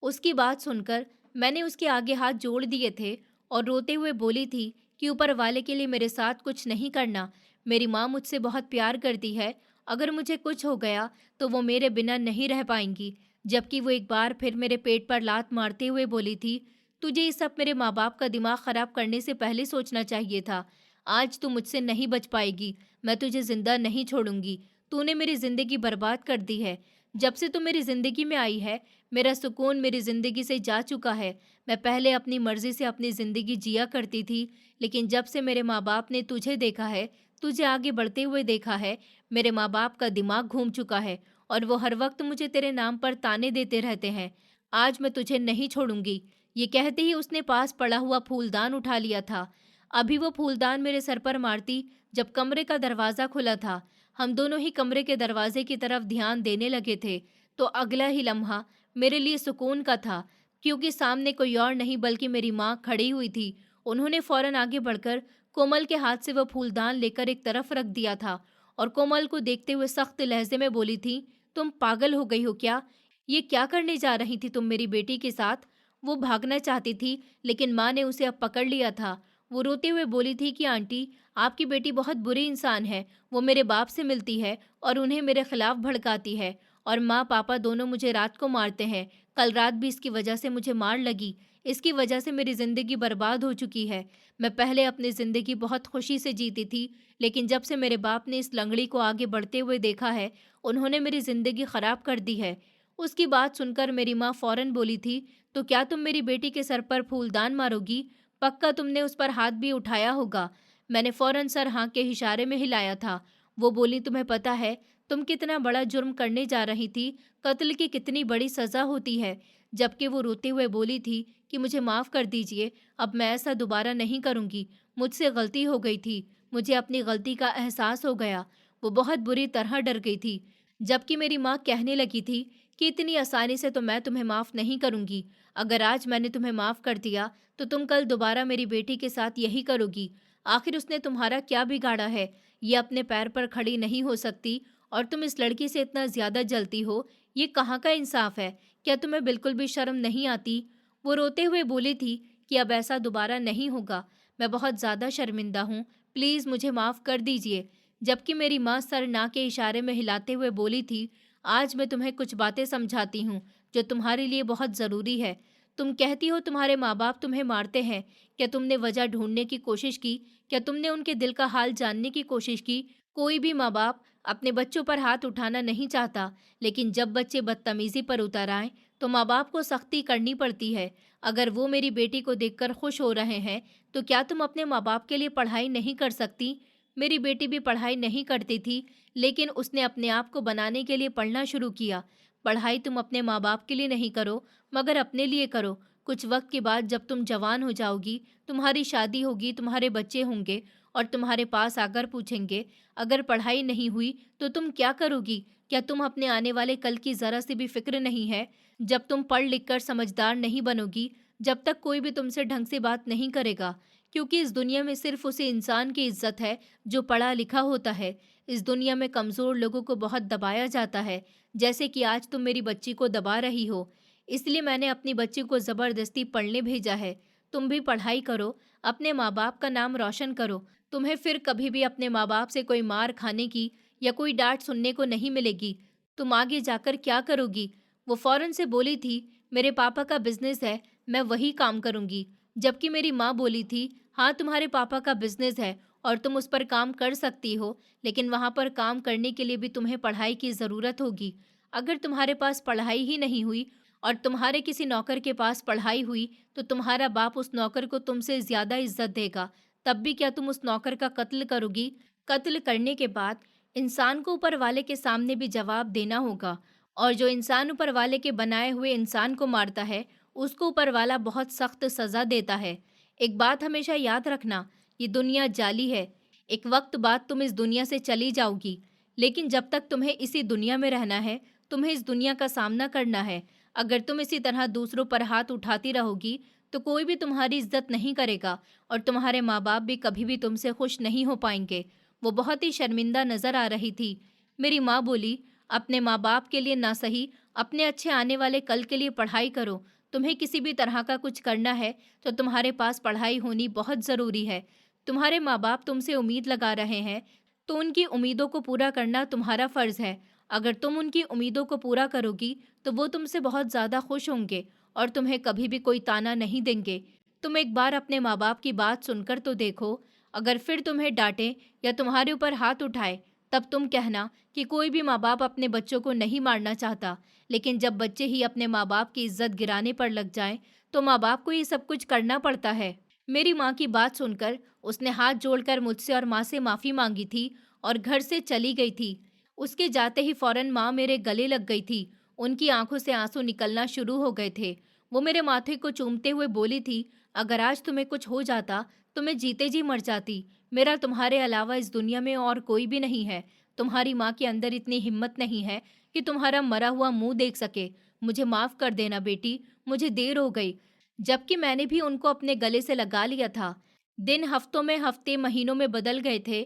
उसकी बात सुनकर मैंने उसके आगे हाथ जोड़ दिए थे और रोते हुए बोली थी कि ऊपर वाले के लिए मेरे साथ कुछ नहीं करना। मेरी माँ मुझसे बहुत प्यार करती है। अगर मुझे कुछ हो गया तो वो मेरे बिना नहीं रह पाएंगी। जबकि वो एक बार फिर मेरे पेट पर लात मारते हुए बोली थी, तुझे ये सब मेरे माँ बाप का दिमाग खराब करने से पहले सोचना चाहिए था। आज तू मुझसे नहीं बच पाएगी। मैं तुझे जिंदा नहीं छोड़ूंगी। तूने मेरी जिंदगी बर्बाद कर दी है। जब से तू मेरी जिंदगी में आई है, मेरा सुकून मेरी ज़िंदगी से जा चुका है। मैं पहले अपनी मर्ज़ी से अपनी ज़िंदगी जिया करती थी, लेकिन जब से मेरे माँ-बाप ने तुझे देखा है, तुझे आगे बढ़ते हुए देखा है, मेरे माँ-बाप का दिमाग घूम चुका है और वो हर वक़्त मुझे तेरे नाम पर ताने देते रहते हैं। आज मैं तुझे नहीं छोड़ूँगी। ये कहते ही उसने पास पड़ा हुआ फूलदान उठा लिया था। अभी वो फूलदान मेरे सर पर मारती जब कमरे का दरवाज़ा खुला था। हम दोनों ही कमरे के दरवाजे की तरफ ध्यान देने लगे थे, तो अगला ही लम्हा मेरे लिए सुकून का था, क्योंकि सामने कोई और नहीं बल्कि मेरी माँ खड़ी हुई थी। उन्होंने फौरन आगे बढ़कर कोमल के हाथ से वह फूलदान लेकर एक तरफ रख दिया था और कोमल को देखते हुए सख्त लहजे में बोली थी, तुम पागल हो गई हो क्या? ये क्या करने जा रही थी तुम मेरी बेटी के साथ? वो भागना चाहती थी, लेकिन माँ ने उसे अब पकड़ लिया था। वो रोते हुए बोली थी कि आंटी, आपकी बेटी बहुत बुरी इंसान है। वो मेरे बाप से मिलती है और उन्हें मेरे खिलाफ भड़काती है और माँ पापा दोनों मुझे रात को मारते हैं। कल रात भी इसकी वजह से मुझे मार लगी। इसकी वजह से मेरी ज़िंदगी बर्बाद हो चुकी है। मैं पहले अपनी ज़िंदगी बहुत खुशी से जीती थी, लेकिन जब से मेरे बाप ने इस लंगड़ी को आगे बढ़ते हुए देखा है, उन्होंने मेरी ज़िंदगी ख़राब कर दी है। उसकी बात सुनकर मेरी माँ फ़ौरन बोली थी, तो क्या तुम मेरी बेटी के सर पर फूलदान मारोगी? पक्का तुमने उस पर हाथ भी उठाया होगा। मैंने फ़ौरन सर हाँ के इशारे में हिलाया था। वो बोली, तुम्हें पता है तुम कितना बड़ा जुर्म करने जा रही थी, कत्ल की कितनी बड़ी सज़ा होती है। जबकि वो रोते हुए बोली थी कि मुझे माफ़ कर दीजिए, अब मैं ऐसा दोबारा नहीं करूँगी। मुझसे गलती हो गई थी, मुझे अपनी गलती का एहसास हो गया। वो बहुत बुरी तरह डर गई थी। जबकि मेरी माँ कहने लगी थी कि इतनी आसानी से तो मैं तुम्हें माफ़ नहीं करूँगी। अगर आज मैंने तुम्हें माफ़ कर दिया, तो तुम कल दोबारा मेरी बेटी के साथ यही करोगी। आखिर उसने तुम्हारा क्या बिगाड़ा है? ये अपने पैर पर खड़ी नहीं हो सकती और तुम इस लड़की से इतना ज़्यादा जलती हो, ये कहाँ का इंसाफ है? क्या तुम्हें बिल्कुल भी शर्म नहीं आती? वो रोते हुए बोली थी कि अब ऐसा दोबारा नहीं होगा। मैं बहुत ज़्यादा शर्मिंदा हूँ, प्लीज़ मुझे माफ़ कर दीजिए। जबकि मेरी माँ सर ना के इशारे में हिलाते हुए बोली थी, आज मैं तुम्हें कुछ बातें समझाती हूँ जो तुम्हारे लिए बहुत ज़रूरी है। तुम कहती हो तुम्हारे माँ बाप तुम्हें मारते हैं। क्या तुमने वजह ढूंढने की कोशिश की? क्या तुमने उनके दिल का हाल जानने की कोशिश की? कोई भी माँ बाप अपने बच्चों पर हाथ उठाना नहीं चाहता, लेकिन जब बच्चे बदतमीजी पर उतर आए तो माँ बाप को सख्ती करनी पड़ती है। अगर वो मेरी बेटी को देखकर खुश हो रहे हैं, तो क्या तुम अपने माँ बाप के लिए पढ़ाई नहीं कर सकती? मेरी बेटी भी पढ़ाई नहीं करती थी, लेकिन उसने अपने आप को बनाने के लिए पढ़ना शुरू किया। पढ़ाई तुम अपने माँ बाप के लिए नहीं करो, मगर अपने लिए करो। कुछ वक्त के बाद जब तुम जवान हो जाओगी, तुम्हारी शादी होगी, तुम्हारे बच्चे होंगे और तुम्हारे पास आकर पूछेंगे, अगर पढ़ाई नहीं हुई तो तुम क्या करोगी? क्या तुम अपने आने वाले कल की ज़रा सी भी फिक्र नहीं है? जब तुम पढ़ लिख कर समझदार नहीं बनोगी, जब तक कोई भी तुमसे ढंग से बात नहीं करेगा, क्योंकि इस दुनिया में सिर्फ उसी इंसान की इज्जत है जो पढ़ा लिखा होता है। इस दुनिया में कमज़ोर लोगों को बहुत दबाया जाता है, जैसे कि आज तुम मेरी बच्ची को दबा रही हो। इसलिए मैंने अपनी बच्ची को ज़बरदस्ती पढ़ने भेजा है। तुम भी पढ़ाई करो, अपने माँ बाप का नाम रोशन करो। तुम्हें फिर कभी भी अपने माँ बाप से कोई मार खाने की या कोई डांट सुनने को नहीं मिलेगी। तुम आगे जाकर क्या करोगी? वो फौरन से बोली थी, मेरे पापा का बिजनेस है, मैं वही काम करूंगी। जबकि मेरी माँ बोली थी, हाँ तुम्हारे पापा का बिजनेस है और तुम उस पर काम कर सकती हो, लेकिन वहाँ पर काम करने के लिए भी तुम्हें पढ़ाई की ज़रूरत होगी। अगर तुम्हारे पास पढ़ाई ही नहीं हुई और तुम्हारे किसी नौकर के पास पढ़ाई हुई, तो तुम्हारा बाप उस नौकर को तुमसे ज़्यादा इज्जत देगा। तब भी क्या तुम उस नौकर का कत्ल करोगी? कत्ल करने के बाद इंसान को ऊपर वाले के सामने भी जवाब देना होगा, और जो इंसान ऊपर वाले के बनाए हुए इंसान को मारता है, उसको ऊपर वाला बहुत सख्त सज़ा देता है। एक बात हमेशा याद रखना, ये दुनिया जाली है। एक वक्त बाद तुम इस दुनिया से चली जाओगी, लेकिन जब तक तुम्हें इसी दुनिया में रहना है, तुम्हें इस दुनिया का सामना करना है। अगर तुम इसी तरह दूसरों पर हाथ उठाती रहोगी, तो कोई भी तुम्हारी इज्जत नहीं करेगा और तुम्हारे माँ बाप भी कभी भी तुमसे खुश नहीं हो पाएंगे। वो बहुत ही शर्मिंदा नजर आ रही थी। मेरी माँ बोली, अपने माँ बाप के लिए ना सही, अपने अच्छे आने वाले कल के लिए पढ़ाई करो। तुम्हें किसी भी तरह का कुछ करना है, तो तुम्हारे पास पढ़ाई होनी बहुत ज़रूरी है। तुम्हारे माँ बाप तुमसे उम्मीद लगा रहे हैं, तो उनकी उम्मीदों को पूरा करना तुम्हारा फ़र्ज़ है। अगर तुम उनकी उम्मीदों को पूरा करोगी, तो वो तुमसे बहुत ज़्यादा खुश होंगे और तुम्हें कभी भी कोई ताना नहीं देंगे। तुम एक बार अपने माँ बाप की बात सुनकर तो देखो। अगर फिर तुम्हें डांटे या तुम्हारे ऊपर हाथ उठाए, तब तुम कहना कि कोई भी माँ बाप अपने बच्चों को नहीं मारना चाहता, लेकिन जब बच्चे ही अपने माँ बाप की इज्जत गिराने पर लग जाएं, तो माँ बाप को ये सब कुछ करना पड़ता है। मेरी माँ की बात सुनकर उसने हाथ जोड़कर मुझसे और माँ से माफ़ी मांगी थी और घर से चली गई थी। उसके जाते ही फौरन माँ मेरे गले लग गई थी। उनकी आंखों से आंसू निकलना शुरू हो गए थे। वो मेरे माथे को चूमते हुए बोली थी, अगर आज तुम्हें कुछ हो जाता तो मैं जीते जी मर जाती। मेरा तुम्हारे अलावा इस दुनिया में और कोई भी नहीं है। तुम्हारी माँ के अंदर इतनी हिम्मत नहीं है कि तुम्हारा मरा हुआ मुंह देख सके। मुझे माफ़ कर देना बेटी, मुझे देर हो गई। जबकि मैंने भी उनको अपने गले से लगा लिया था। दिन हफ्तों में, हफ्ते महीनों में बदल गए थे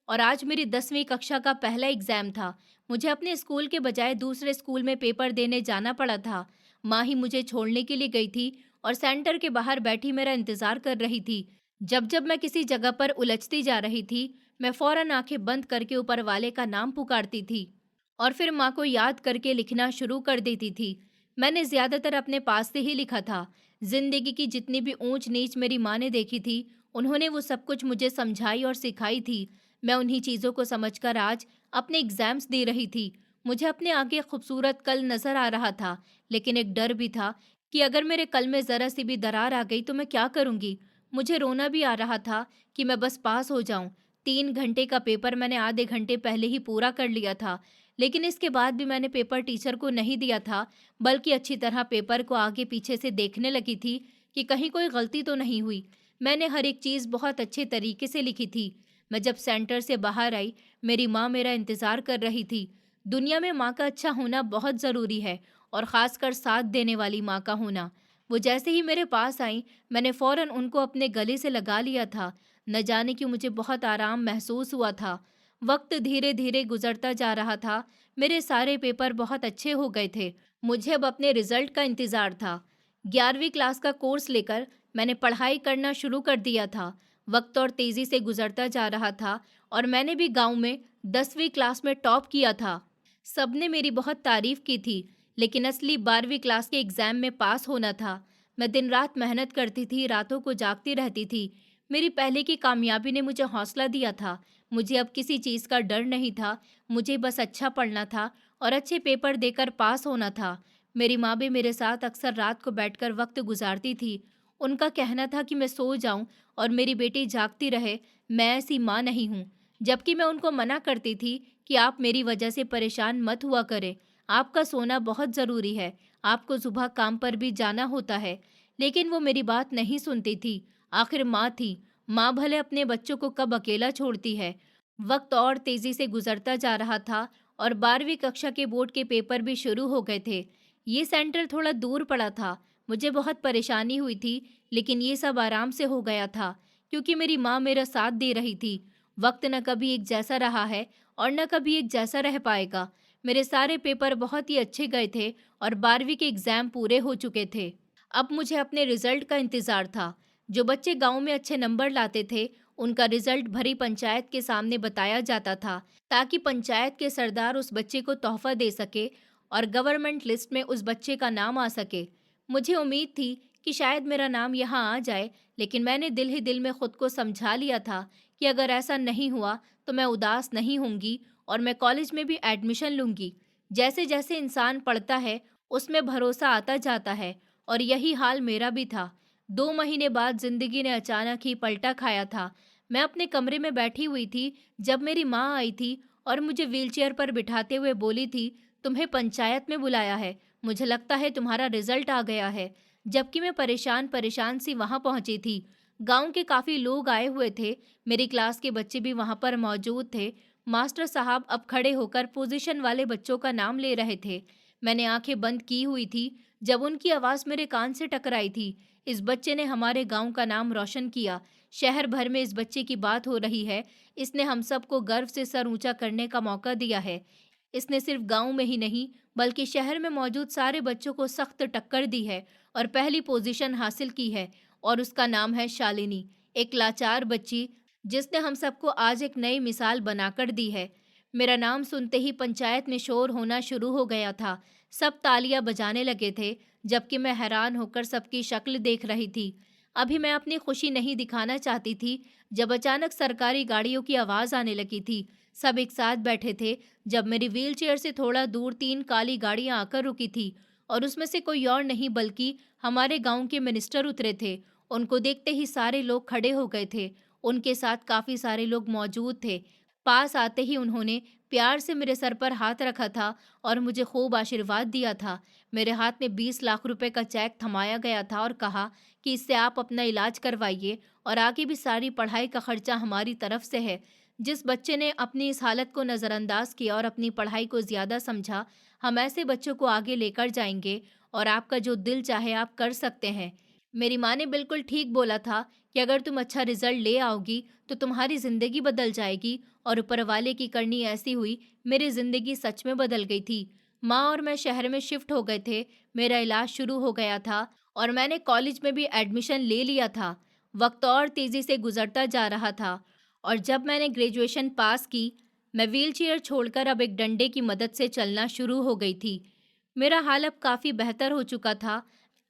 और आज मेरी 10वीं कक्षा का पहला एग्ज़ाम था। मुझे अपने स्कूल के बजाय दूसरे स्कूल में पेपर देने जाना पड़ा था। माँ ही मुझे छोड़ने के लिए गई थी और सेंटर के बाहर बैठी मेरा इंतज़ार कर रही थी। जब जब मैं किसी जगह पर उलझती जा रही थी, मैं फ़ौरन आंखें बंद करके ऊपर वाले का नाम पुकारती थी और फिर माँ को याद करके लिखना शुरू कर देती थी। मैंने ज़्यादातर अपने पास से ही लिखा था। ज़िंदगी की जितनी भी ऊंच नीच मेरी माँ ने देखी थी, उन्होंने वो सब कुछ मुझे समझाई और सिखाई थी। मैं उन्हीं चीज़ों को समझकर आज अपने एग्ज़ाम्स दे रही थी। मुझे अपने आगे खूबसूरत कल नज़र आ रहा था, लेकिन एक डर भी था कि अगर मेरे कल में ज़रा सी भी दरार आ गई तो मैं क्या करूँगी। मुझे रोना भी आ रहा था कि मैं बस पास हो जाऊँ। 3 घंटे का पेपर मैंने आधे घंटे पहले ही पूरा कर लिया था, लेकिन इसके बाद भी मैंने पेपर टीचर को नहीं दिया था, बल्कि अच्छी तरह पेपर को आगे पीछे से देखने लगी थी कि कहीं कोई गलती तो नहीं हुई। मैंने हर एक चीज़ बहुत अच्छे तरीके से लिखी थी। मैं जब सेंटर से बाहर आई, मेरी माँ मेरा इंतज़ार कर रही थी। दुनिया में माँ का अच्छा होना बहुत ज़रूरी है और ख़ासकर साथ देने वाली माँ का होना। वो जैसे ही मेरे पास आईं, मैंने फ़ौरन उनको अपने गले से लगा लिया था। न जाने क्यों मुझे बहुत आराम महसूस हुआ था। वक्त धीरे-धीरे गुज़रता जा रहा था। मेरे सारे पेपर बहुत अच्छे हो गए थे। मुझे अब अपने रिज़ल्ट का इंतज़ार था। 11वीं क्लास का कोर्स लेकर मैंने पढ़ाई करना शुरू कर दिया था। वक्त और तेज़ी से गुज़रता जा रहा था और मैंने भी गाँव में 10वीं क्लास में टॉप किया था। सबने मेरी बहुत तारीफ़ की थी, लेकिन असली 12वीं क्लास के एग्ज़ाम में पास होना था। मैं दिन-रात मेहनत करती थी, रातों को जागती रहती थी। मेरी पहले की कामयाबी ने मुझे हौसला दिया था। मुझे अब किसी चीज़ का डर नहीं था, मुझे बस अच्छा पढ़ना था और अच्छे पेपर देकर पास होना था। मेरी माँ भी मेरे साथ अक्सर रात को बैठकर वक्त गुजारती थी। उनका कहना था कि मैं सो जाऊं और मेरी बेटी जागती रहे। मैं ऐसी माँ नहीं हूँ। जबकि मैं उनको मना करती थी कि आप मेरी वजह से परेशान मत हुआ करें। आपका सोना बहुत ज़रूरी है। आपको सुबह काम पर भी जाना होता है। लेकिन वो मेरी बात नहीं सुनती थी। आखिर माँ थी। माँ भले अपने बच्चों को कब अकेला छोड़ती है। वक्त और तेज़ी से गुजरता जा रहा था और 12वीं कक्षा के बोर्ड के पेपर भी शुरू हो गए थे। ये सेंटर थोड़ा दूर पड़ा था। मुझे बहुत परेशानी हुई थी, लेकिन ये सब आराम से हो गया था क्योंकि मेरी माँ मेरा साथ दे रही थी। वक्त न कभी एक जैसा रहा है और न कभी एक जैसा रह पाएगा। मेरे सारे पेपर बहुत ही अच्छे गए थे और 12वीं के एग्ज़ाम पूरे हो चुके थे। अब मुझे अपने रिज़ल्ट का इंतज़ार था। जो बच्चे गाँव में अच्छे नंबर लाते थे, उनका रिज़ल्ट भरी पंचायत के सामने बताया जाता था, ताकि पंचायत के सरदार उस बच्चे को तोहफ़ा दे सके और गवर्नमेंट लिस्ट में उस बच्चे का नाम आ सके। मुझे उम्मीद थी कि शायद मेरा नाम यहाँ आ जाए, लेकिन मैंने दिल ही दिल में खुद को समझा लिया था कि अगर ऐसा नहीं हुआ तो मैं उदास नहीं होंगी और मैं कॉलेज में भी एडमिशन लूँगी। जैसे-जैसे इंसान पढ़ता है, उसमें भरोसा आता जाता है और यही हाल मेरा भी था। 2 महीने बाद ज़िंदगी ने अचानक ही पलटा खाया था। मैं अपने कमरे में बैठी हुई थी जब मेरी माँ आई थी और मुझे व्हीलचेयर पर बिठाते हुए बोली थी, तुम्हें पंचायत में बुलाया है। मुझे लगता है तुम्हारा रिजल्ट आ गया है। जबकि मैं परेशान-परेशान सी वहाँ पहुँची थी। गाँव के काफ़ी लोग आए हुए थे। मेरी क्लास के बच्चे भी वहाँ पर मौजूद थे। मास्टर साहब अब खड़े होकर पोजीशन वाले बच्चों का नाम ले रहे थे। मैंने आंखें बंद की हुई थी जब उनकी आवाज़ मेरे कान से टकराई थी। इस बच्चे ने हमारे गांव का नाम रोशन किया। शहर भर में इस बच्चे की बात हो रही है। इसने हम सबको गर्व से सर ऊंचा करने का मौका दिया है। इसने सिर्फ गांव में ही नहीं, बल्कि शहर में मौजूद सारे बच्चों को सख्त टक्कर दी है और पहली पोजीशन हासिल की है। और उसका नाम है शालिनी, एक लाचार बच्ची जिसने हम सबको आज एक नई मिसाल बनाकर दी है। मेरा नाम सुनते ही पंचायत में शोर होना शुरू हो गया था। सब तालियां बजाने लगे थे, जबकि मैं हैरान होकर सबकी शक्ल देख रही थी। अभी मैं अपनी खुशी नहीं दिखाना चाहती थी जब अचानक सरकारी गाड़ियों की आवाज़ आने लगी थी। सब एक साथ बैठे थे जब मेरी व्हीलचेयर से थोड़ा दूर 3 काली गाड़ियां आकर रुकी थी और उसमें से कोई और नहीं बल्कि हमारे गांव के मिनिस्टर उतरे थे। उनको देखते ही सारे लोग खड़े हो गए थे। उनके साथ काफ़ी सारे लोग मौजूद थे। पास आते ही उन्होंने प्यार से मेरे सर पर हाथ रखा था और मुझे खूब आशीर्वाद दिया था। मेरे हाथ में 20 लाख रुपए का चेक थमाया गया था और कहा कि इससे आप अपना इलाज करवाइए और आगे भी सारी पढ़ाई का खर्चा हमारी तरफ से है। जिस बच्चे ने अपनी इस हालत को नज़रअंदाज किया और अपनी पढ़ाई को ज़्यादा समझा, हम ऐसे बच्चों को आगे लेकर जाएंगे और आपका जो दिल चाहे आप कर सकते हैं। मेरी माँ ने बिल्कुल ठीक बोला था कि अगर तुम अच्छा रिजल्ट ले आओगी तो तुम्हारी ज़िंदगी बदल जाएगी। और ऊपर वाले की करनी ऐसी हुई, मेरी ज़िंदगी सच में बदल गई थी। माँ और मैं शहर में शिफ्ट हो गए थे। मेरा इलाज शुरू हो गया था और मैंने कॉलेज में भी एडमिशन ले लिया था। वक्त और तेज़ी से गुजरता जा रहा था और जब मैंने ग्रेजुएशन पास की, मैं व्हीलचेयर छोड़कर अब एक डंडे की मदद से चलना शुरू हो गई थी। मेरा हाल अब काफ़ी बेहतर हो चुका था।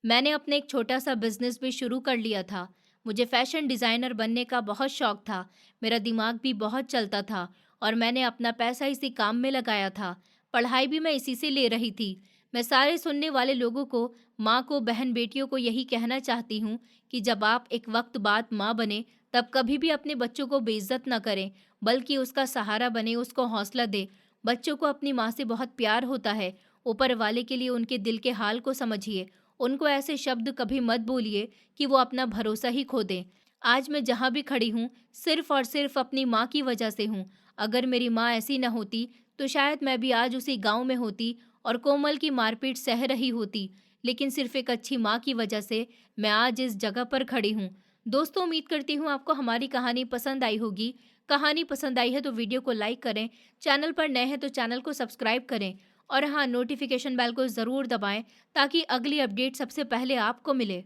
मैंने अपने एक छोटा सा बिजनेस भी शुरू कर लिया था। मुझे फैशन डिज़ाइनर बनने का बहुत शौक था। मेरा दिमाग भी बहुत चलता था और मैंने अपना पैसा इसी काम में लगाया था। पढ़ाई भी मैं इसी से ले रही थी। मैं सारे सुनने वाले लोगों को, माँ को, बहन बेटियों को यही कहना चाहती हूँ कि जब आप एक वक्त बाद माँ बने, तब कभी भी अपने बच्चों को बेइज्जत ना करें, बल्कि उसका सहारा बने, उसको हौसला दें। बच्चों को अपनी माँ से बहुत प्यार होता है। ऊपर वाले के लिए उनके दिल के हाल को समझिए। उनको ऐसे शब्द कभी मत बोलिए कि वो अपना भरोसा ही खो दें। आज मैं जहाँ भी खड़ी हूँ, सिर्फ और सिर्फ अपनी माँ की वजह से हूँ। अगर मेरी माँ ऐसी न होती, तो शायद मैं भी आज उसी गाँव में होती और कोमल की मारपीट सह रही होती, लेकिन सिर्फ एक अच्छी माँ की वजह से मैं आज इस जगह पर खड़ी हूँ। दोस्तों, उम्मीद करती हूँ आपको हमारी कहानी पसंद आई होगी। कहानी पसंद आई है तो वीडियो को लाइक करें, चैनल पर नए हैं तो चैनल को सब्सक्राइब करें और हाँ, नोटिफिकेशन बेल को ज़रूर दबाएं ताकि अगली अपडेट सबसे पहले आपको मिले।